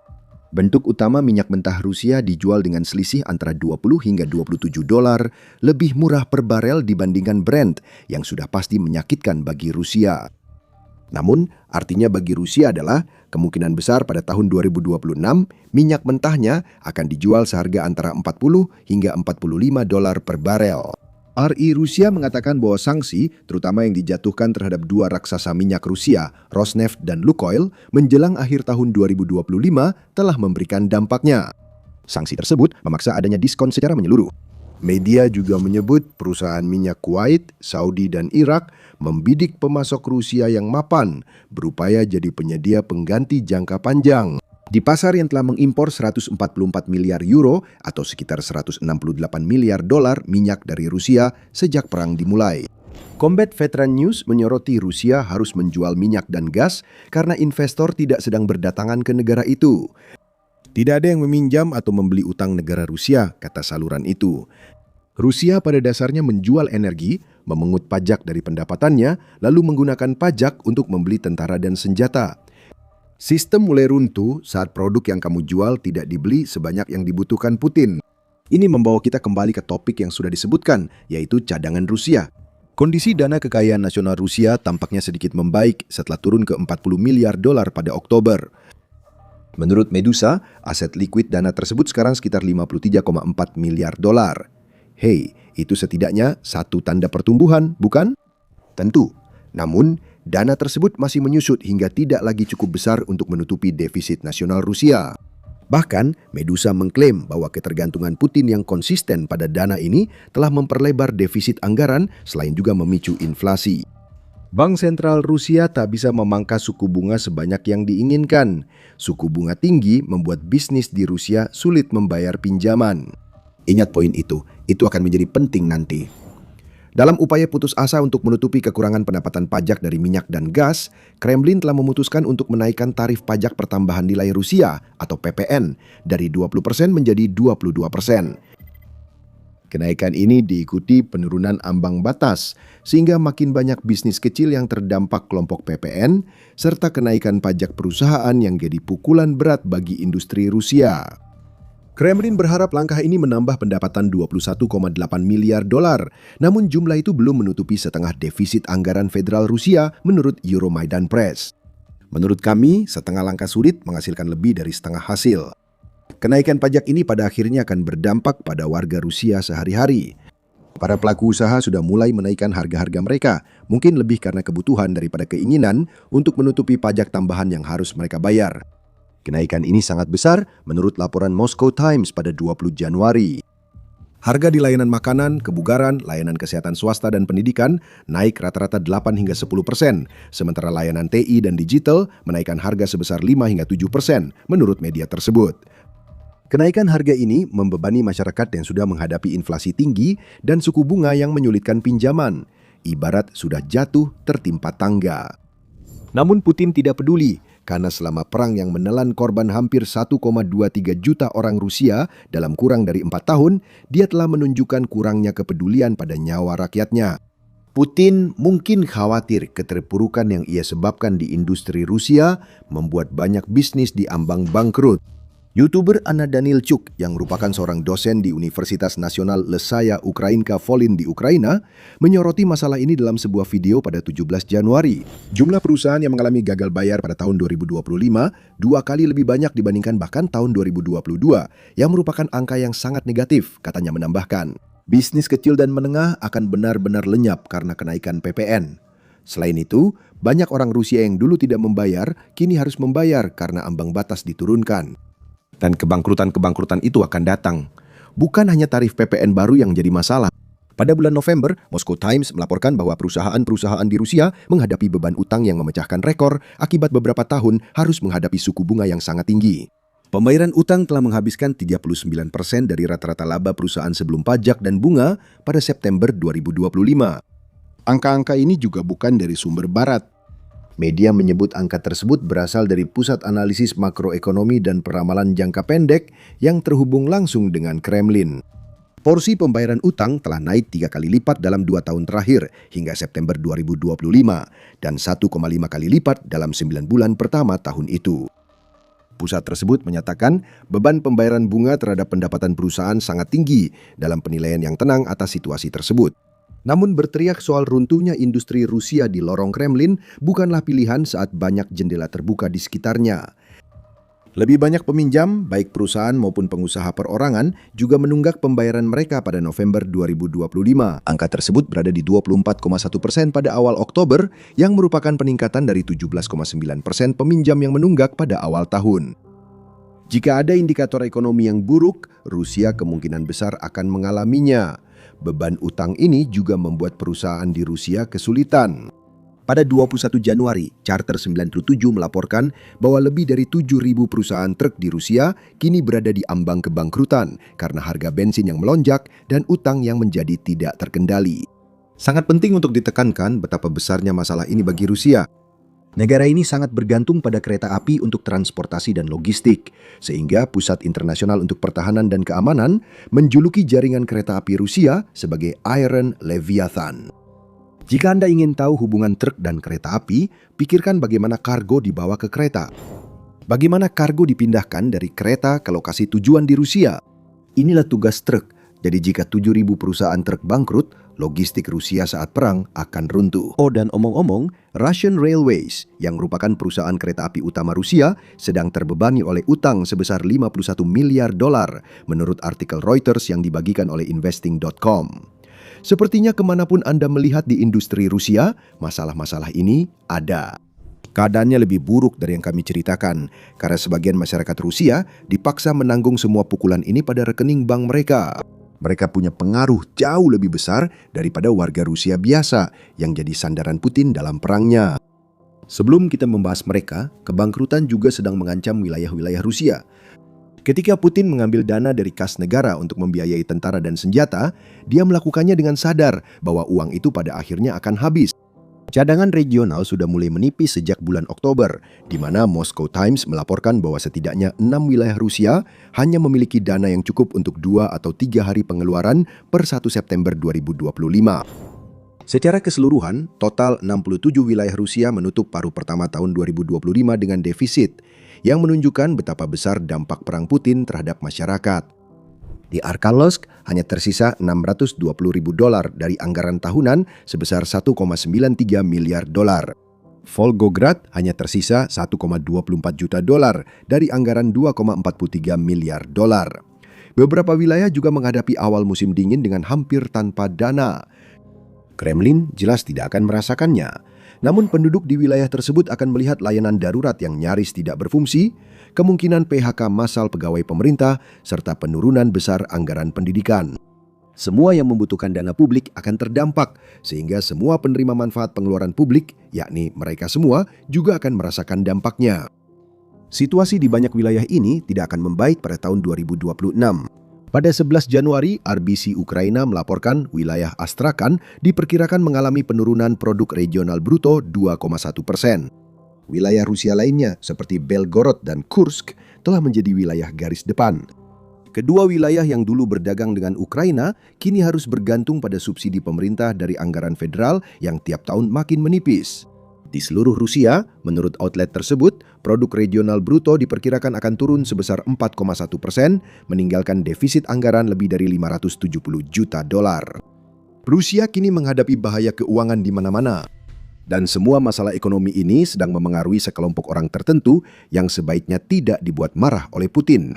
Bentuk utama minyak mentah Rusia dijual dengan selisih antara 20 hingga 27 dolar lebih murah per barel dibandingkan Brent yang sudah pasti menyakitkan bagi Rusia. Namun, artinya bagi Rusia adalah kemungkinan besar pada tahun 2026 minyak mentahnya akan dijual seharga antara 40 hingga 45 dolar per barel. RI Rusia mengatakan bahwa sanksi, terutama yang dijatuhkan terhadap dua raksasa minyak Rusia, Rosneft dan Lukoil, menjelang akhir tahun 2025 telah memberikan dampaknya. Sanksi tersebut memaksa adanya diskon secara menyeluruh. Media juga menyebut perusahaan minyak Kuwait, Saudi, dan Irak membidik pemasok Rusia yang mapan, berupaya jadi penyedia pengganti jangka panjang. Di pasar yang telah mengimpor 144 miliar euro atau sekitar 168 miliar dolar minyak dari Rusia sejak perang dimulai. Combat Veteran News menyoroti Rusia harus menjual minyak dan gas karena investor tidak sedang berdatangan ke negara itu. Tidak ada yang meminjam atau membeli utang negara Rusia, kata saluran itu. Rusia pada dasarnya menjual energi, memungut pajak dari pendapatannya, lalu menggunakan pajak untuk membeli tentara dan senjata. Sistem mulai runtuh saat produk yang kamu jual tidak dibeli sebanyak yang dibutuhkan Putin. Ini membawa kita kembali ke topik yang sudah disebutkan, yaitu cadangan Rusia. Kondisi dana kekayaan nasional Rusia tampaknya sedikit membaik setelah turun ke 40 miliar dolar pada Oktober. Menurut Medusa, aset likuid dana tersebut sekarang sekitar 53,4 miliar dolar. Hei, itu setidaknya satu tanda pertumbuhan, bukan? Tentu. Namun, dana tersebut masih menyusut hingga tidak lagi cukup besar untuk menutupi defisit nasional Rusia. Bahkan, Medusa mengklaim bahwa ketergantungan Putin yang konsisten pada dana ini telah memperlebar defisit anggaran selain juga memicu inflasi. Bank Sentral Rusia tak bisa memangkas suku bunga sebanyak yang diinginkan. Suku bunga tinggi membuat bisnis di Rusia sulit membayar pinjaman. Ingat poin itu akan menjadi penting nanti. Dalam upaya putus asa untuk menutupi kekurangan pendapatan pajak dari minyak dan gas, Kremlin telah memutuskan untuk menaikkan tarif pajak pertambahan nilai Rusia atau PPN dari 20% menjadi 22%. Kenaikan ini diikuti penurunan ambang batas, sehingga makin banyak bisnis kecil yang terdampak kelompok PPN, serta kenaikan pajak perusahaan yang jadi pukulan berat bagi industri Rusia. Kremlin berharap langkah ini menambah pendapatan 21,8 miliar dolar, namun jumlah itu belum menutupi setengah defisit anggaran federal Rusia menurut Euromaidan Press. Menurut kami, setengah langkah sulit menghasilkan lebih dari setengah hasil. Kenaikan pajak ini pada akhirnya akan berdampak pada warga Rusia sehari-hari. Para pelaku usaha sudah mulai menaikkan harga-harga mereka, mungkin lebih karena kebutuhan daripada keinginan untuk menutupi pajak tambahan yang harus mereka bayar. Kenaikan ini sangat besar menurut laporan Moscow Times pada 20 Januari. Harga di layanan makanan, kebugaran, layanan kesehatan swasta dan pendidikan naik rata-rata 8 hingga 10%, sementara layanan TI dan digital menaikkan harga sebesar 5 hingga 7% menurut media tersebut. Kenaikan harga ini membebani masyarakat yang sudah menghadapi inflasi tinggi dan suku bunga yang menyulitkan pinjaman, ibarat sudah jatuh tertimpa tangga. Namun Putin tidak peduli, karena selama perang yang menelan korban hampir 1,23 juta orang Rusia dalam kurang dari 4 tahun, dia telah menunjukkan kurangnya kepedulian pada nyawa rakyatnya. Putin mungkin khawatir keterpurukan yang ia sebabkan di industri Rusia membuat banyak bisnis di ambang bangkrut. YouTuber Anna Danilchuk yang merupakan seorang dosen di Universitas Nasional Lesaya Ukrainka Volyn di Ukraina menyoroti masalah ini dalam sebuah video pada 17 Januari. Jumlah perusahaan yang mengalami gagal bayar pada tahun 2025 2 kali lebih banyak dibandingkan bahkan tahun 2022 yang merupakan angka yang sangat negatif, katanya menambahkan. Bisnis kecil dan menengah akan benar-benar lenyap karena kenaikan PPN. Selain itu, banyak orang Rusia yang dulu tidak membayar kini harus membayar karena ambang batas diturunkan. Dan kebangkrutan-kebangkrutan itu akan datang. Bukan hanya tarif PPN baru yang jadi masalah. Pada bulan November, Moscow Times melaporkan bahwa perusahaan-perusahaan di Rusia menghadapi beban utang yang memecahkan rekor akibat beberapa tahun harus menghadapi suku bunga yang sangat tinggi. Pembayaran utang telah menghabiskan 39% dari rata-rata laba perusahaan sebelum pajak dan bunga pada September 2025. Angka-angka ini juga bukan dari sumber barat. Media menyebut angka tersebut berasal dari Pusat Analisis Makroekonomi dan Peramalan Jangka Pendek yang terhubung langsung dengan Kremlin. Porsi pembayaran utang telah naik 3 kali lipat dalam 2 tahun terakhir hingga September 2025 dan 1,5 kali lipat dalam 9 bulan pertama tahun itu. Pusat tersebut menyatakan beban pembayaran bunga terhadap pendapatan perusahaan sangat tinggi dalam penilaian yang tenang atas situasi tersebut. Namun berteriak soal runtuhnya industri Rusia di lorong Kremlin bukanlah pilihan saat banyak jendela terbuka di sekitarnya. Lebih banyak peminjam, baik perusahaan maupun pengusaha perorangan, juga menunggak pembayaran mereka pada November 2025. Angka tersebut berada di 24,1% pada awal Oktober, yang merupakan peningkatan dari 17,9% peminjam yang menunggak pada awal tahun. Jika ada indikator ekonomi yang buruk, Rusia kemungkinan besar akan mengalaminya. Beban utang ini juga membuat perusahaan di Rusia kesulitan. Pada 21 Januari, Charter 97 melaporkan bahwa lebih dari 7.000 perusahaan truk di Rusia kini berada di ambang kebangkrutan karena harga bensin yang melonjak dan utang yang menjadi tidak terkendali. Sangat penting untuk ditekankan betapa besarnya masalah ini bagi Rusia. Negara ini sangat bergantung pada kereta api untuk transportasi dan logistik, sehingga Pusat Internasional untuk Pertahanan dan Keamanan menjuluki jaringan kereta api Rusia sebagai Iron Leviathan. Jika Anda ingin tahu hubungan truk dan kereta api, pikirkan bagaimana kargo dibawa ke kereta. Bagaimana kargo dipindahkan dari kereta ke lokasi tujuan di Rusia. Inilah tugas truk. Jadi jika 7.000 perusahaan truk bangkrut, logistik Rusia saat perang akan runtuh. Oh, dan omong-omong, Russian Railways, yang merupakan perusahaan kereta api utama Rusia, sedang terbebani oleh utang sebesar 51 miliar dolar, menurut artikel Reuters yang dibagikan oleh investing.com. Sepertinya kemanapun Anda melihat di industri Rusia, masalah-masalah ini ada. Keadaannya lebih buruk dari yang kami ceritakan, karena sebagian masyarakat Rusia dipaksa menanggung semua pukulan ini pada rekening bank mereka. Mereka punya pengaruh jauh lebih besar daripada warga Rusia biasa yang jadi sandaran Putin dalam perangnya. Sebelum kita membahas mereka, kebangkrutan juga sedang mengancam wilayah-wilayah Rusia. Ketika Putin mengambil dana dari kas negara untuk membiayai tentara dan senjata, dia melakukannya dengan sadar bahwa uang itu pada akhirnya akan habis. Cadangan regional sudah mulai menipis sejak bulan Oktober, di mana Moscow Times melaporkan bahwa setidaknya 6 wilayah Rusia hanya memiliki dana yang cukup untuk 2 atau 3 hari pengeluaran per 1 September 2025. Secara keseluruhan, total 67 wilayah Rusia menutup paruh pertama tahun 2025 dengan defisit, yang menunjukkan betapa besar dampak perang Putin terhadap masyarakat. Di Arkhangelsk hanya tersisa $620.000 dari anggaran tahunan sebesar $1,93 miliar. Volgograd hanya tersisa $1,24 juta dari anggaran $2,43 miliar. Beberapa wilayah juga menghadapi awal musim dingin dengan hampir tanpa dana. Kremlin jelas tidak akan merasakannya. Namun penduduk di wilayah tersebut akan melihat layanan darurat yang nyaris tidak berfungsi, kemungkinan PHK massal pegawai pemerintah, serta penurunan besar anggaran pendidikan. Semua yang membutuhkan dana publik akan terdampak, sehingga semua penerima manfaat pengeluaran publik, yakni mereka semua, juga akan merasakan dampaknya. Situasi di banyak wilayah ini tidak akan membaik pada tahun 2026. Pada 11 Januari, RBC Ukraina melaporkan wilayah Astrakhan diperkirakan mengalami penurunan produk regional bruto 2,1%. Wilayah Rusia lainnya seperti Belgorod dan Kursk telah menjadi wilayah garis depan. Kedua wilayah yang dulu berdagang dengan Ukraina kini harus bergantung pada subsidi pemerintah dari anggaran federal yang tiap tahun makin menipis. Di seluruh Rusia, menurut outlet tersebut, produk regional bruto diperkirakan akan turun sebesar 4,1%, meninggalkan defisit anggaran lebih dari $570 juta. Rusia kini menghadapi bahaya keuangan di mana-mana. Dan semua masalah ekonomi ini sedang memengaruhi sekelompok orang tertentu yang sebaiknya tidak dibuat marah oleh Putin.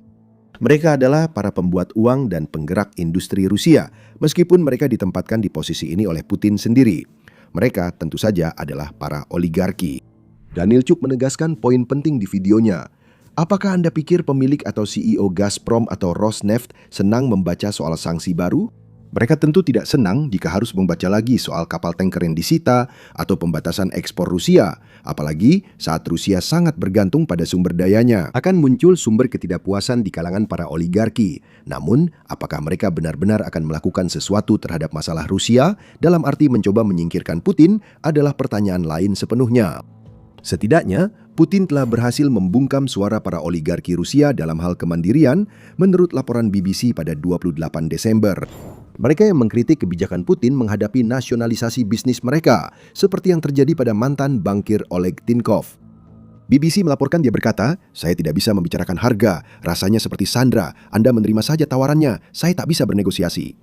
Mereka adalah para pembuat uang dan penggerak industri Rusia, meskipun mereka ditempatkan di posisi ini oleh Putin sendiri. Mereka tentu saja adalah para oligarki. Danilchuk menegaskan poin penting di videonya. Apakah Anda pikir pemilik atau CEO Gazprom atau Rosneft senang membaca soal sanksi baru? Mereka tentu tidak senang jika harus membaca lagi soal kapal tanker yang disita atau pembatasan ekspor Rusia, apalagi saat Rusia sangat bergantung pada sumber dayanya. Akan muncul sumber ketidakpuasan di kalangan para oligarki. Namun, apakah mereka benar-benar akan melakukan sesuatu terhadap masalah Rusia dalam arti mencoba menyingkirkan Putin adalah pertanyaan lain sepenuhnya. Setidaknya, Putin telah berhasil membungkam suara para oligarki Rusia dalam hal kemandirian, menurut laporan BBC pada 28 Desember. Mereka yang mengkritik kebijakan Putin menghadapi nasionalisasi bisnis mereka, seperti yang terjadi pada mantan bankir Oleg Tinkov. BBC melaporkan dia berkata, "Saya tidak bisa membicarakan harga, rasanya seperti Sandra, Anda menerima saja tawarannya, saya tak bisa bernegosiasi."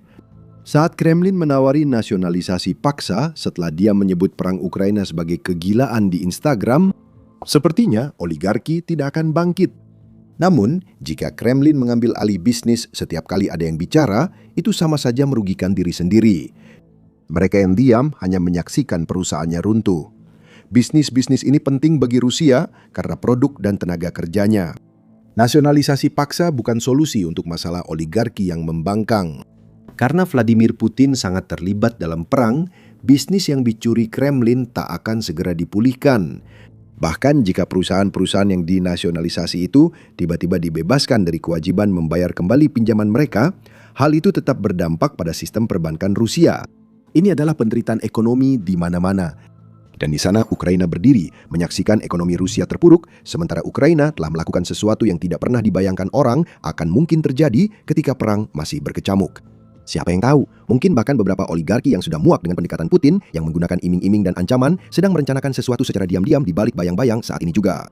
Saat Kremlin menawari nasionalisasi paksa setelah dia menyebut perang Ukraina sebagai kegilaan di Instagram, sepertinya oligarki tidak akan bangkit. Namun, jika Kremlin mengambil alih bisnis setiap kali ada yang bicara, itu sama saja merugikan diri sendiri. Mereka yang diam hanya menyaksikan perusahaannya runtuh. Bisnis-bisnis ini penting bagi Rusia karena produk dan tenaga kerjanya. Nasionalisasi paksa bukan solusi untuk masalah oligarki yang membangkang. Karena Vladimir Putin sangat terlibat dalam perang, bisnis yang dicuri Kremlin tak akan segera dipulihkan. Bahkan jika perusahaan-perusahaan yang dinasionalisasi itu tiba-tiba dibebaskan dari kewajiban membayar kembali pinjaman mereka, hal itu tetap berdampak pada sistem perbankan Rusia. Ini adalah penderitaan ekonomi di mana-mana. Dan di sana Ukraina berdiri, menyaksikan ekonomi Rusia terpuruk, sementara Ukraina telah melakukan sesuatu yang tidak pernah dibayangkan orang akan mungkin terjadi ketika perang masih berkecamuk. Siapa yang tahu, mungkin bahkan beberapa oligarki yang sudah muak dengan pendekatan Putin yang menggunakan iming-iming dan ancaman sedang merencanakan sesuatu secara diam-diam di balik bayang-bayang saat ini juga.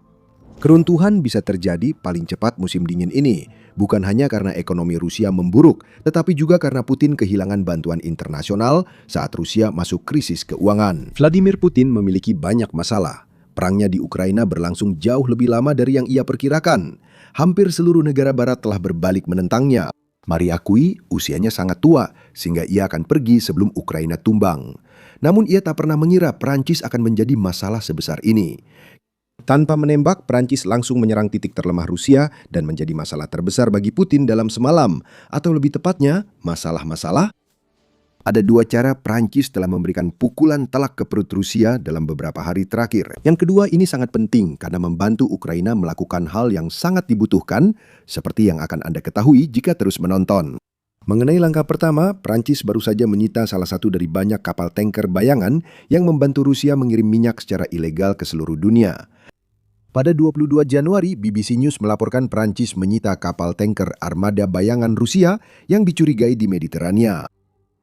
Keruntuhan bisa terjadi paling cepat musim dingin ini, bukan hanya karena ekonomi Rusia memburuk, tetapi juga karena Putin kehilangan bantuan internasional saat Rusia masuk krisis keuangan. Vladimir Putin memiliki banyak masalah. Perangnya di Ukraina berlangsung jauh lebih lama dari yang ia perkirakan. Hampir seluruh negara barat telah berbalik menentangnya. Mari akui, usianya sangat tua, sehingga ia akan pergi sebelum Ukraina tumbang. Namun ia tak pernah mengira Prancis akan menjadi masalah sebesar ini. Tanpa menembak, Prancis langsung menyerang titik terlemah Rusia dan menjadi masalah terbesar bagi Putin dalam semalam. Atau lebih tepatnya, masalah-masalah. Ada dua cara Prancis telah memberikan pukulan telak ke perut Rusia dalam beberapa hari terakhir. Yang kedua ini sangat penting karena membantu Ukraina melakukan hal yang sangat dibutuhkan, seperti yang akan Anda ketahui jika terus menonton. Mengenai langkah pertama, Prancis baru saja menyita salah satu dari banyak kapal tanker bayangan yang membantu Rusia mengirim minyak secara ilegal ke seluruh dunia. Pada 22 Januari, BBC News melaporkan Prancis menyita kapal tanker armada bayangan Rusia yang dicurigai di Mediterania.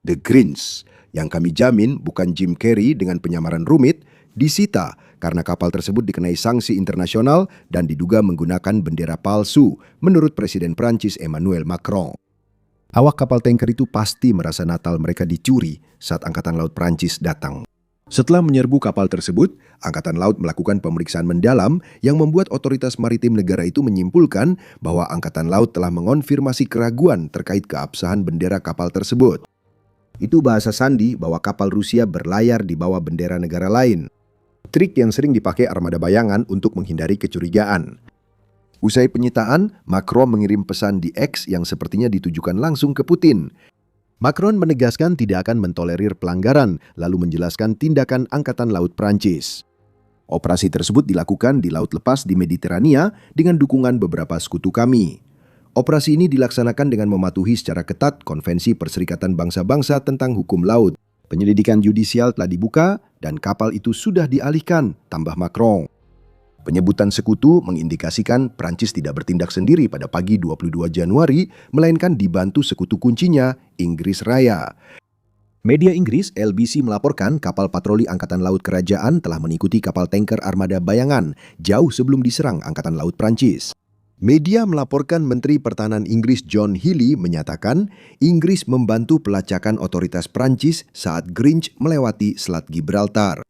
The Grinch, yang kami jamin bukan Jim Carrey dengan penyamaran rumit, disita karena kapal tersebut dikenai sanksi internasional dan diduga menggunakan bendera palsu, menurut Presiden Prancis Emmanuel Macron. Awak kapal tanker itu pasti merasa Natal mereka dicuri saat Angkatan Laut Prancis datang. Setelah menyerbu kapal tersebut, Angkatan Laut melakukan pemeriksaan mendalam yang membuat otoritas maritim negara itu menyimpulkan bahwa Angkatan Laut telah mengonfirmasi keraguan terkait keabsahan bendera kapal tersebut. Itu bahasa sandi bahwa kapal Rusia berlayar di bawah bendera negara lain. Trik yang sering dipakai armada bayangan untuk menghindari kecurigaan. Usai penyitaan, Macron mengirim pesan di X yang sepertinya ditujukan langsung ke Putin. Macron menegaskan tidak akan mentolerir pelanggaran, lalu menjelaskan tindakan Angkatan Laut Prancis. Operasi tersebut dilakukan di Laut Lepas di Mediterania dengan dukungan beberapa sekutu kami. Operasi ini dilaksanakan dengan mematuhi secara ketat Konvensi Perserikatan Bangsa-Bangsa tentang Hukum Laut. Penyelidikan judisial telah dibuka dan kapal itu sudah dialihkan, tambah Macron. Penyebutan sekutu mengindikasikan Prancis tidak bertindak sendiri pada pagi 22 Januari, melainkan dibantu sekutu kuncinya, Inggris Raya. Media Inggris LBC melaporkan kapal patroli Angkatan Laut Kerajaan telah mengikuti kapal tanker armada bayangan jauh sebelum diserang Angkatan Laut Prancis. Media melaporkan Menteri Pertahanan Inggris John Healey menyatakan Inggris membantu pelacakan otoritas Prancis saat Grinch melewati Selat Gibraltar.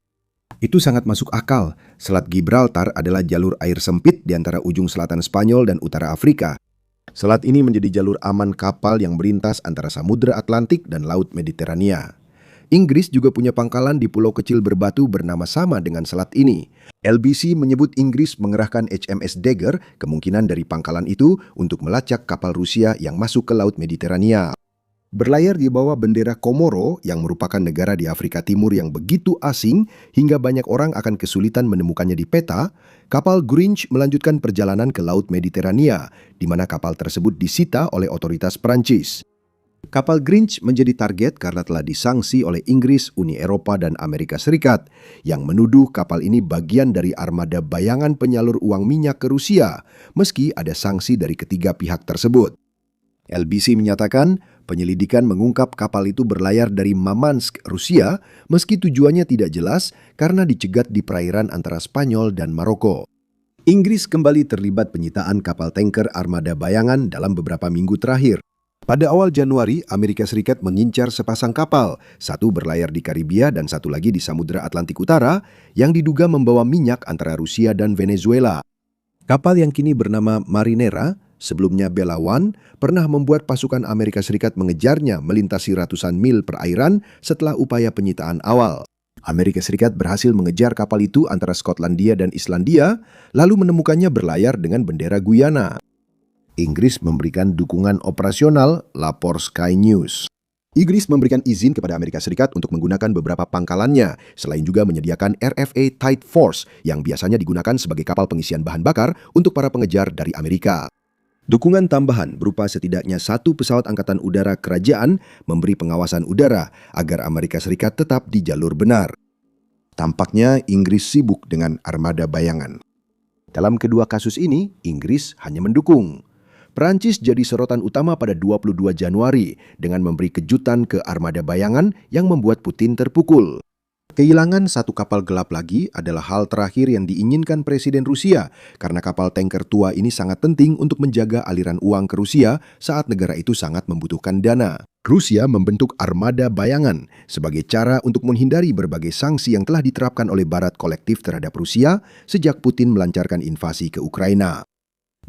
Itu sangat masuk akal. Selat Gibraltar adalah jalur air sempit di antara ujung selatan Spanyol dan utara Afrika. Selat ini menjadi jalur aman kapal yang melintas antara Samudra Atlantik dan Laut Mediterania. Inggris juga punya pangkalan di pulau kecil berbatu bernama sama dengan selat ini. LBC menyebut Inggris mengerahkan HMS Dagger, kemungkinan dari pangkalan itu, untuk melacak kapal Rusia yang masuk ke Laut Mediterania. Berlayar di bawah bendera Komoro, yang merupakan negara di Afrika Timur yang begitu asing hingga banyak orang akan kesulitan menemukannya di peta, kapal Grinch melanjutkan perjalanan ke Laut Mediterania, di mana kapal tersebut disita oleh otoritas Prancis. Kapal Grinch menjadi target karena telah disangsi oleh Inggris, Uni Eropa, dan Amerika Serikat yang menuduh kapal ini bagian dari armada bayangan penyalur uang minyak ke Rusia, meski ada sanksi dari ketiga pihak tersebut. LBC menyatakan penyelidikan mengungkap kapal itu berlayar dari Murmansk, Rusia, meski tujuannya tidak jelas karena dicegat di perairan antara Spanyol dan Maroko. Inggris kembali terlibat penyitaan kapal tanker armada bayangan dalam beberapa minggu terakhir. Pada awal Januari, Amerika Serikat mengincar sepasang kapal, satu berlayar di Karibia dan satu lagi di Samudra Atlantik Utara, yang diduga membawa minyak antara Rusia dan Venezuela. Kapal yang kini bernama Marinera, sebelumnya Bella One, pernah membuat pasukan Amerika Serikat mengejarnya melintasi ratusan mil perairan setelah upaya penyitaan awal. Amerika Serikat berhasil mengejar kapal itu antara Skotlandia dan Islandia, lalu menemukannya berlayar dengan bendera Guyana. Inggris memberikan dukungan operasional, lapor Sky News. Inggris memberikan izin kepada Amerika Serikat untuk menggunakan beberapa pangkalannya, selain juga menyediakan RFA Tide Force yang biasanya digunakan sebagai kapal pengisian bahan bakar untuk para pengejar dari Amerika. Dukungan tambahan berupa setidaknya satu pesawat angkatan udara kerajaan memberi pengawasan udara agar Amerika Serikat tetap di jalur benar. Tampaknya Inggris sibuk dengan armada bayangan. Dalam kedua kasus ini, Inggris hanya mendukung. Prancis jadi sorotan utama pada 22 Januari dengan memberi kejutan ke armada bayangan yang membuat Putin terpukul. Kehilangan satu kapal gelap lagi adalah hal terakhir yang diinginkan Presiden Rusia karena kapal tanker tua ini sangat penting untuk menjaga aliran uang ke Rusia saat negara itu sangat membutuhkan dana. Rusia membentuk armada bayangan sebagai cara untuk menghindari berbagai sanksi yang telah diterapkan oleh Barat kolektif terhadap Rusia sejak Putin melancarkan invasi ke Ukraina.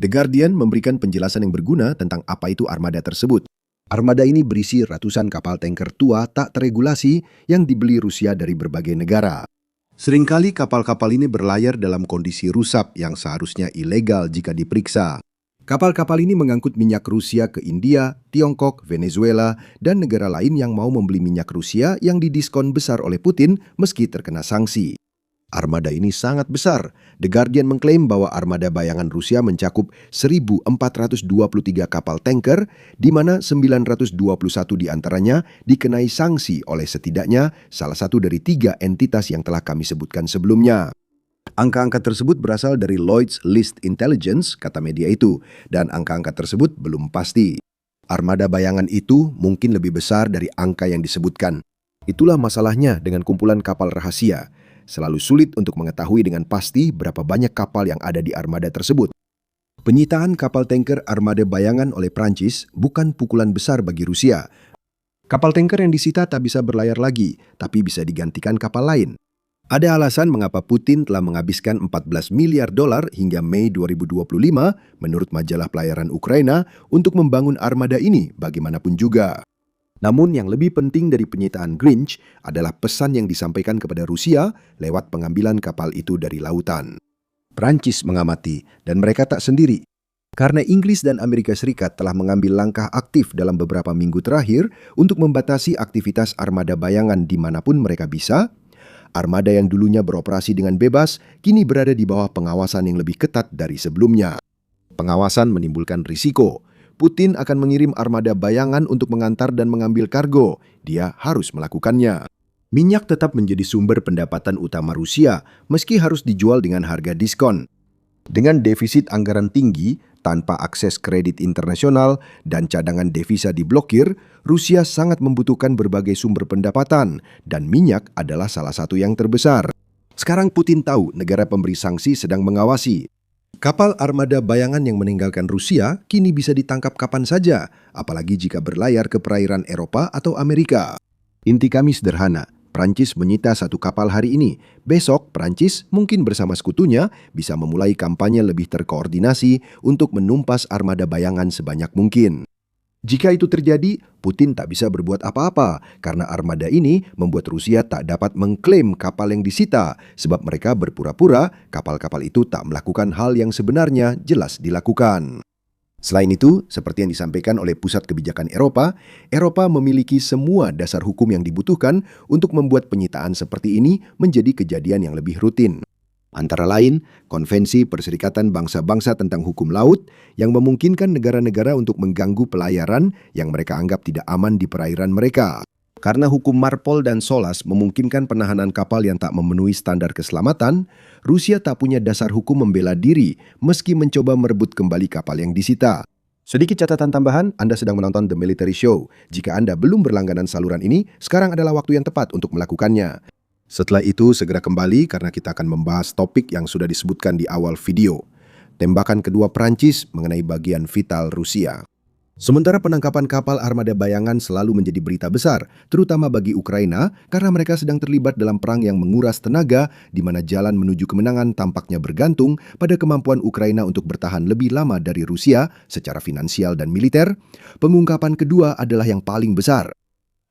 The Guardian memberikan penjelasan yang berguna tentang apa itu armada tersebut. Armada ini berisi ratusan kapal tanker tua tak terregulasi yang dibeli Rusia dari berbagai negara. Seringkali kapal-kapal ini berlayar dalam kondisi rusak yang seharusnya ilegal jika diperiksa. Kapal-kapal ini mengangkut minyak Rusia ke India, Tiongkok, Venezuela, dan negara lain yang mau membeli minyak Rusia yang didiskon besar oleh Putin meski terkena sanksi. Armada ini sangat besar. The Guardian mengklaim bahwa armada bayangan Rusia mencakup 1.423 kapal tanker, di mana 921 diantaranya dikenai sanksi oleh setidaknya salah satu dari 3 entitas yang telah kami sebutkan sebelumnya. Angka-angka tersebut berasal dari Lloyd's List Intelligence, kata media itu, dan angka-angka tersebut belum pasti. Armada bayangan itu mungkin lebih besar dari angka yang disebutkan. Itulah masalahnya dengan kumpulan kapal rahasia. Selalu sulit untuk mengetahui dengan pasti berapa banyak kapal yang ada di armada tersebut. Penyitaan kapal tanker armada bayangan oleh Prancis bukan pukulan besar bagi Rusia. Kapal tanker yang disita tak bisa berlayar lagi, tapi bisa digantikan kapal lain. Ada alasan mengapa Putin telah menghabiskan 14 miliar dolar hingga Mei 2025 menurut majalah pelayaran Ukraina untuk membangun armada ini bagaimanapun juga. Namun yang lebih penting dari penyitaan Grinch adalah pesan yang disampaikan kepada Rusia lewat pengambilan kapal itu dari lautan. Prancis mengamati dan mereka tak sendiri. Karena Inggris dan Amerika Serikat telah mengambil langkah aktif dalam beberapa minggu terakhir untuk membatasi aktivitas armada bayangan dimanapun mereka bisa, armada yang dulunya beroperasi dengan bebas kini berada di bawah pengawasan yang lebih ketat dari sebelumnya. Pengawasan menimbulkan risiko. Putin akan mengirim armada bayangan untuk mengantar dan mengambil kargo. Dia harus melakukannya. Minyak tetap menjadi sumber pendapatan utama Rusia, meski harus dijual dengan harga diskon. Dengan defisit anggaran tinggi, tanpa akses kredit internasional, dan cadangan devisa diblokir, Rusia sangat membutuhkan berbagai sumber pendapatan, dan minyak adalah salah satu yang terbesar. Sekarang Putin tahu negara pemberi sanksi sedang mengawasi. Kapal armada bayangan yang meninggalkan Rusia kini bisa ditangkap kapan saja, apalagi jika berlayar ke perairan Eropa atau Amerika. Inti kami sederhana. Prancis menyita 1 kapal hari ini. Besok, Prancis mungkin bersama sekutunya bisa memulai kampanye lebih terkoordinasi untuk menumpas armada bayangan sebanyak mungkin. Jika itu terjadi, Putin tak bisa berbuat apa-apa karena armada ini membuat Rusia tak dapat mengklaim kapal yang disita sebab mereka berpura-pura kapal-kapal itu tak melakukan hal yang sebenarnya jelas dilakukan. Selain itu, seperti yang disampaikan oleh Pusat Kebijakan Eropa, Eropa memiliki semua dasar hukum yang dibutuhkan untuk membuat penyitaan seperti ini menjadi kejadian yang lebih rutin. Antara lain, Konvensi Perserikatan Bangsa-Bangsa tentang Hukum Laut yang memungkinkan negara-negara untuk mengganggu pelayaran yang mereka anggap tidak aman di perairan mereka. Karena hukum Marpol dan SOLAS memungkinkan penahanan kapal yang tak memenuhi standar keselamatan, Rusia tak punya dasar hukum membela diri meski mencoba merebut kembali kapal yang disita. Sedikit catatan tambahan, Anda sedang menonton The Military Show. Jika Anda belum berlangganan saluran ini, sekarang adalah waktu yang tepat untuk melakukannya. Setelah itu, segera kembali karena kita akan membahas topik yang sudah disebutkan di awal video. Tembakan kedua Prancis mengenai bagian vital Rusia. Sementara penangkapan kapal armada bayangan selalu menjadi berita besar, terutama bagi Ukraina karena mereka sedang terlibat dalam perang yang menguras tenaga di mana jalan menuju kemenangan tampaknya bergantung pada kemampuan Ukraina untuk bertahan lebih lama dari Rusia secara finansial dan militer. Pengungkapan kedua adalah yang paling besar.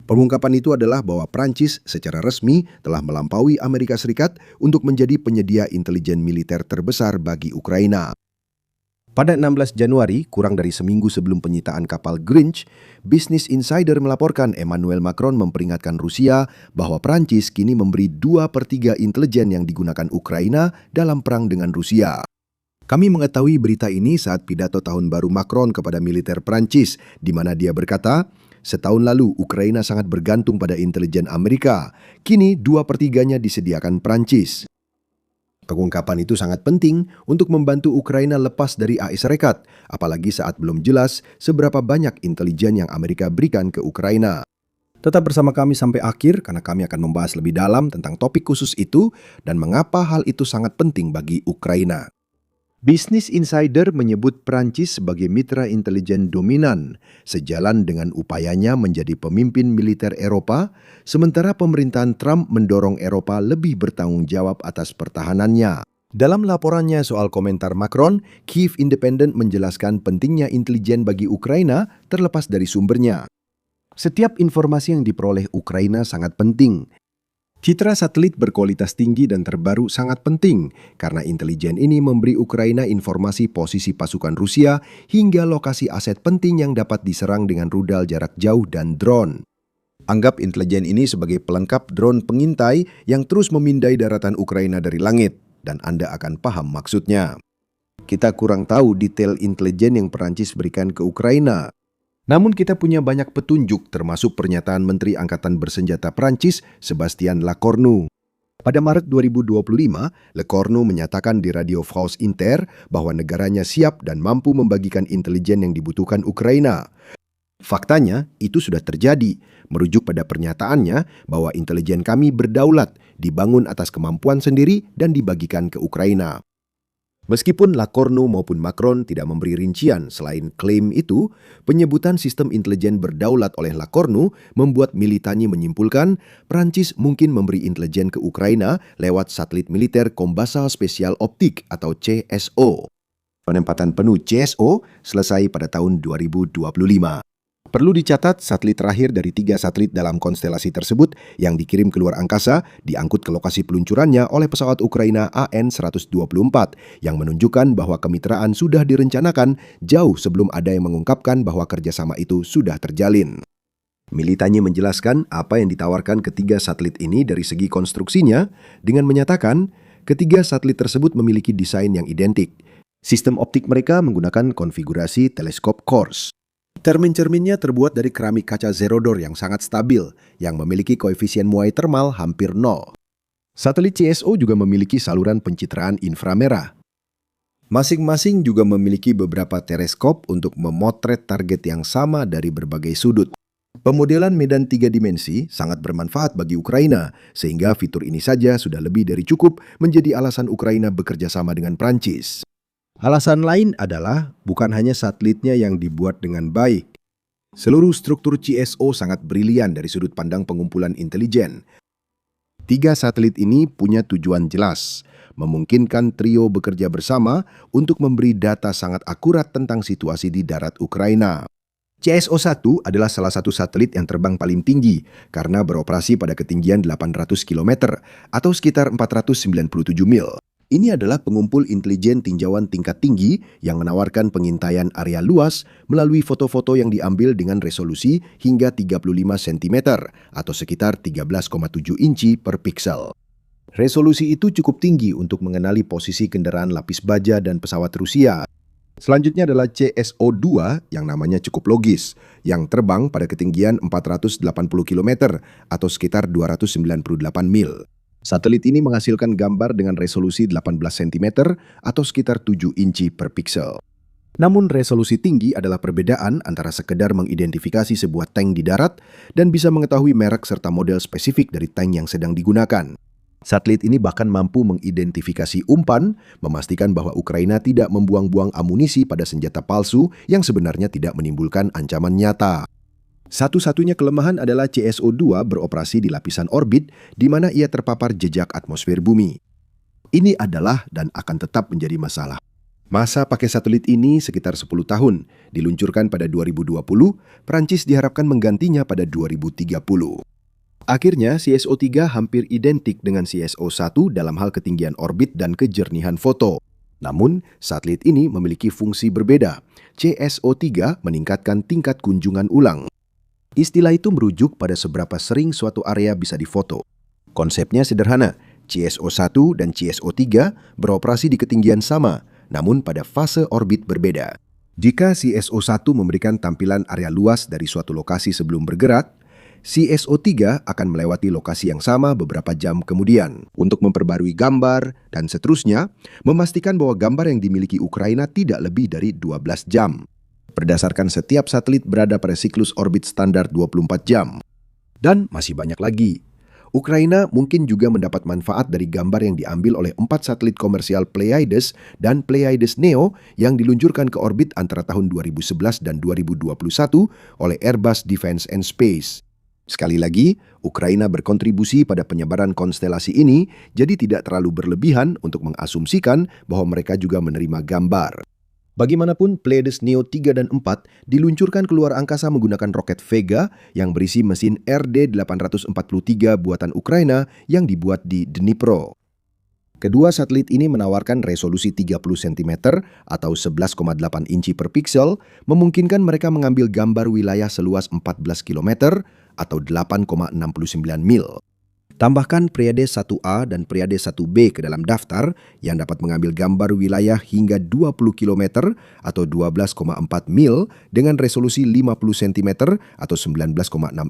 Pengungkapan itu adalah bahwa Prancis secara resmi telah melampaui Amerika Serikat untuk menjadi penyedia intelijen militer terbesar bagi Ukraina. Pada 16 Januari, kurang dari seminggu sebelum penyitaan kapal Grinch, Business Insider melaporkan Emmanuel Macron memperingatkan Rusia bahwa Prancis kini memberi 2/3 intelijen yang digunakan Ukraina dalam perang dengan Rusia. Kami mengetahui berita ini saat pidato tahun baru Macron kepada militer Prancis, di mana dia berkata, setahun lalu Ukraina sangat bergantung pada intelijen Amerika, kini 2/3-nya disediakan Prancis. Pengungkapan itu sangat penting untuk membantu Ukraina lepas dari AS Serikat, apalagi saat belum jelas seberapa banyak intelijen yang Amerika berikan ke Ukraina. Tetap bersama kami sampai akhir karena kami akan membahas lebih dalam tentang topik khusus itu dan mengapa hal itu sangat penting bagi Ukraina. Business Insider menyebut Prancis sebagai mitra intelijen dominan, sejalan dengan upayanya menjadi pemimpin militer Eropa, sementara pemerintahan Trump mendorong Eropa lebih bertanggung jawab atas pertahanannya. Dalam laporannya soal komentar Macron, Kiev Independent menjelaskan pentingnya intelijen bagi Ukraina terlepas dari sumbernya. Setiap informasi yang diperoleh Ukraina sangat penting. Citra satelit berkualitas tinggi dan terbaru sangat penting karena intelijen ini memberi Ukraina informasi posisi pasukan Rusia hingga lokasi aset penting yang dapat diserang dengan rudal jarak jauh dan drone. Anggap intelijen ini sebagai pelengkap drone pengintai yang terus memindai daratan Ukraina dari langit, dan Anda akan paham maksudnya. Kita kurang tahu detail intelijen yang Perancis berikan ke Ukraina. Namun kita punya banyak petunjuk termasuk pernyataan Menteri Angkatan Bersenjata Perancis, Sébastien Lecornu. Pada Maret 2025, Lecornu menyatakan di Radio France Inter bahwa negaranya siap dan mampu membagikan intelijen yang dibutuhkan Ukraina. Faktanya, itu sudah terjadi, merujuk pada pernyataannya bahwa intelijen kami berdaulat, dibangun atas kemampuan sendiri dan dibagikan ke Ukraina. Meskipun Lecornu maupun Macron tidak memberi rincian selain klaim itu, penyebutan sistem intelijen berdaulat oleh Lecornu membuat Militani menyimpulkan Prancis mungkin memberi intelijen ke Ukraina lewat satelit militer Kombasal Spesial Optik atau CSO. Penempatan penuh CSO selesai pada tahun 2025. Perlu dicatat, satelit terakhir dari 3 satelit dalam konstelasi tersebut yang dikirim ke luar angkasa diangkut ke lokasi peluncurannya oleh pesawat Ukraina AN-124 yang menunjukkan bahwa kemitraan sudah direncanakan jauh sebelum ada yang mengungkapkan bahwa kerjasama itu sudah terjalin. Militani menjelaskan apa yang ditawarkan ketiga satelit ini dari segi konstruksinya dengan menyatakan ketiga satelit tersebut memiliki desain yang identik. Sistem optik mereka menggunakan konfigurasi teleskop Kors. Cermin-cerminnya terbuat dari keramik kaca Zerodor yang sangat stabil, yang memiliki koefisien muai termal hampir 0. Satelit CSO juga memiliki saluran pencitraan inframerah. Masing-masing juga memiliki beberapa teleskop untuk memotret target yang sama dari berbagai sudut. Pemodelan medan 3 dimensi sangat bermanfaat bagi Ukraina, sehingga fitur ini saja sudah lebih dari cukup menjadi alasan Ukraina bekerja sama dengan Prancis. Alasan lain adalah bukan hanya satelitnya yang dibuat dengan baik. Seluruh struktur CSO sangat brilian dari sudut pandang pengumpulan intelijen. 3 satelit ini punya tujuan jelas, memungkinkan trio bekerja bersama untuk memberi data sangat akurat tentang situasi di darat Ukraina. CSO-1 adalah salah satu satelit yang terbang paling tinggi karena beroperasi pada ketinggian 800 km atau sekitar 497 mil. Ini adalah pengumpul intelijen tinjauan tingkat tinggi yang menawarkan pengintaian area luas melalui foto-foto yang diambil dengan resolusi hingga 35 cm atau sekitar 13,7 inci per piksel. Resolusi itu cukup tinggi untuk mengenali posisi kendaraan lapis baja dan pesawat Rusia. Selanjutnya adalah CSO-2 yang namanya cukup logis, yang terbang pada ketinggian 480 km atau sekitar 298 mil. Satelit ini menghasilkan gambar dengan resolusi 18 cm atau sekitar 7 inci per piksel. Namun resolusi tinggi adalah perbedaan antara sekedar mengidentifikasi sebuah tank di darat dan bisa mengetahui merek serta model spesifik dari tank yang sedang digunakan. Satelit ini bahkan mampu mengidentifikasi umpan, memastikan bahwa Ukraina tidak membuang-buang amunisi pada senjata palsu yang sebenarnya tidak menimbulkan ancaman nyata. Satu-satunya kelemahan adalah CSO-2 beroperasi di lapisan orbit di mana ia terpapar jejak atmosfer bumi. Ini adalah dan akan tetap menjadi masalah. Masa pakai satelit ini sekitar 10 tahun, diluncurkan pada 2020, Prancis diharapkan menggantinya pada 2030. Akhirnya, CSO-3 hampir identik dengan CSO-1 dalam hal ketinggian orbit dan kejernihan foto. Namun, satelit ini memiliki fungsi berbeda. CSO-3 meningkatkan tingkat kunjungan ulang. Istilah itu merujuk pada seberapa sering suatu area bisa difoto. Konsepnya sederhana, CSO-1 dan CSO-3 beroperasi di ketinggian sama, namun pada fase orbit berbeda. Jika CSO-1 memberikan tampilan area luas dari suatu lokasi sebelum bergerak, CSO-3 akan melewati lokasi yang sama beberapa jam kemudian untuk memperbarui gambar dan seterusnya, memastikan bahwa gambar yang dimiliki Ukraina tidak lebih dari 12 jam. Berdasarkan setiap satelit berada pada siklus orbit standar 24 jam. Dan masih banyak lagi. Ukraina mungkin juga mendapat manfaat dari gambar yang diambil oleh 4 satelit komersial Pleiades dan Pleiades Neo yang diluncurkan ke orbit antara tahun 2011 dan 2021 oleh Airbus Defence and Space. Sekali lagi, Ukraina berkontribusi pada penyebaran konstelasi ini, jadi tidak terlalu berlebihan untuk mengasumsikan bahwa mereka juga menerima gambar. Bagaimanapun, Pleiades Neo 3 dan 4 diluncurkan keluar angkasa menggunakan roket Vega yang berisi mesin RD-843 buatan Ukraina yang dibuat di Dnipro. Kedua satelit ini menawarkan resolusi 30 cm atau 11,8 inci per piksel, memungkinkan mereka mengambil gambar wilayah seluas 14 km atau 8,69 mil. Tambahkan Pleiades 1A dan Pleiades 1B ke dalam daftar yang dapat mengambil gambar wilayah hingga 20 km atau 12,4 mil dengan resolusi 50 cm atau 19,6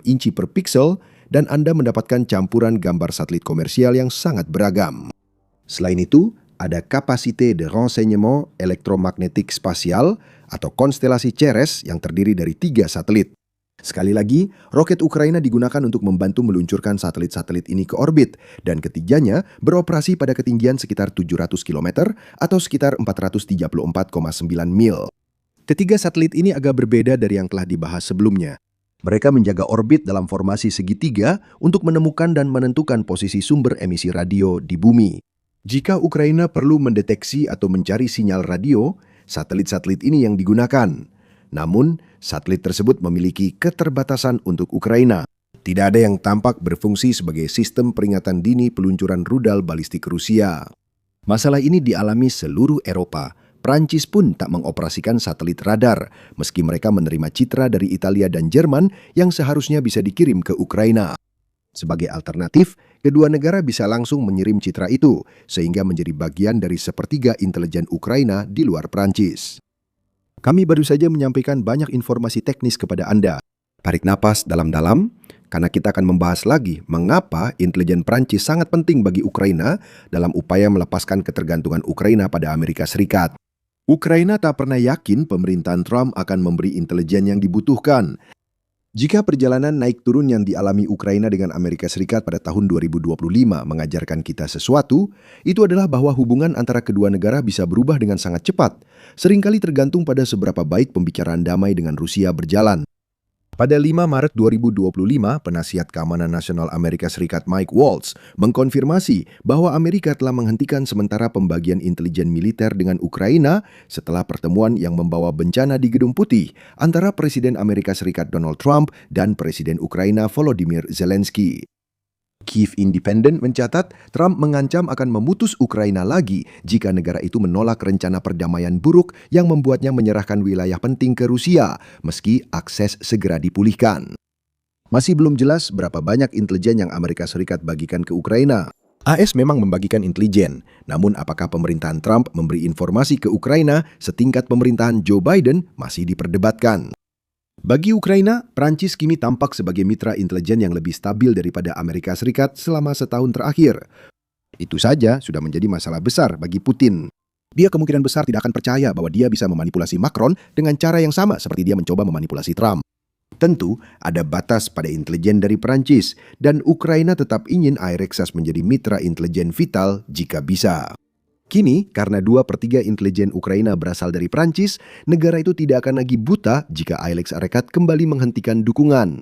inci per piksel, dan Anda mendapatkan campuran gambar satelit komersial yang sangat beragam. Selain itu, ada Capacité de Renseignement Elektromagnetik Spasial atau konstelasi Ceres yang terdiri dari 3 satelit. Sekali lagi, roket Ukraina digunakan untuk membantu meluncurkan satelit-satelit ini ke orbit, dan ketiganya beroperasi pada ketinggian sekitar 700 km atau sekitar 434,9 mil. Ketiga satelit ini agak berbeda dari yang telah dibahas sebelumnya. Mereka menjaga orbit dalam formasi segitiga untuk menemukan dan menentukan posisi sumber emisi radio di bumi. Jika Ukraina perlu mendeteksi atau mencari sinyal radio, satelit-satelit ini yang digunakan. Namun, satelit tersebut memiliki keterbatasan untuk Ukraina. Tidak ada yang tampak berfungsi sebagai sistem peringatan dini peluncuran rudal balistik Rusia. Masalah ini dialami seluruh Eropa. Prancis pun tak mengoperasikan satelit radar, meski mereka menerima citra dari Italia dan Jerman yang seharusnya bisa dikirim ke Ukraina. Sebagai alternatif, kedua negara bisa langsung mengirim citra itu, sehingga menjadi bagian dari sepertiga intelijen Ukraina di luar Prancis. Kami baru saja menyampaikan banyak informasi teknis kepada Anda. Tarik napas dalam-dalam, karena kita akan membahas lagi mengapa intelijen Prancis sangat penting bagi Ukraina dalam upaya melepaskan ketergantungan Ukraina pada Amerika Serikat. Ukraina tak pernah yakin pemerintahan Trump akan memberi intelijen yang dibutuhkan. Jika perjalanan naik turun yang dialami Ukraina dengan Amerika Serikat pada tahun 2025 mengajarkan kita sesuatu, itu adalah bahwa hubungan antara kedua negara bisa berubah dengan sangat cepat, seringkali tergantung pada seberapa baik pembicaraan damai dengan Rusia berjalan. Pada 5 Maret 2025, Penasihat Keamanan Nasional Amerika Serikat Mike Waltz mengkonfirmasi bahwa Amerika telah menghentikan sementara pembagian intelijen militer dengan Ukraina setelah pertemuan yang membawa bencana di Gedung Putih antara Presiden Amerika Serikat Donald Trump dan Presiden Ukraina Volodymyr Zelensky. Kiev Independent mencatat Trump mengancam akan memutus Ukraina lagi jika negara itu menolak rencana perdamaian buruk yang membuatnya menyerahkan wilayah penting ke Rusia, meski akses segera dipulihkan. Masih belum jelas berapa banyak intelijen yang Amerika Serikat bagikan ke Ukraina. AS memang membagikan intelijen, namun apakah pemerintahan Trump memberi informasi ke Ukraina setingkat pemerintahan Joe Biden masih diperdebatkan. Bagi Ukraina, Prancis kini tampak sebagai mitra intelijen yang lebih stabil daripada Amerika Serikat selama setahun terakhir. Itu saja sudah menjadi masalah besar bagi Putin. Dia kemungkinan besar tidak akan percaya bahwa dia bisa memanipulasi Macron dengan cara yang sama seperti dia mencoba memanipulasi Trump. Tentu, ada batas pada intelijen dari Prancis, dan Ukraina tetap ingin Aerexas menjadi mitra intelijen vital jika bisa. Kini, karena 2/3 intelijen Ukraina berasal dari Prancis, negara itu tidak akan lagi buta jika Ailex Arekat kembali menghentikan dukungan.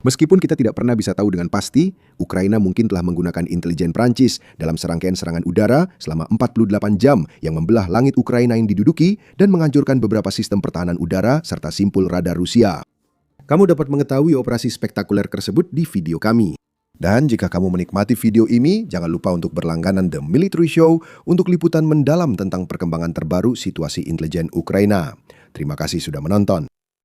Meskipun kita tidak pernah bisa tahu dengan pasti, Ukraina mungkin telah menggunakan intelijen Prancis dalam serangkaian serangan udara selama 48 jam yang membelah langit Ukraina yang diduduki dan menghancurkan beberapa sistem pertahanan udara serta simpul radar Rusia. Kamu dapat mengetahui operasi spektakuler tersebut di video kami. Dan jika kamu menikmati video ini, jangan lupa untuk berlangganan The Military Show untuk liputan mendalam tentang perkembangan terbaru situasi intelijen Ukraina. Terima kasih sudah menonton.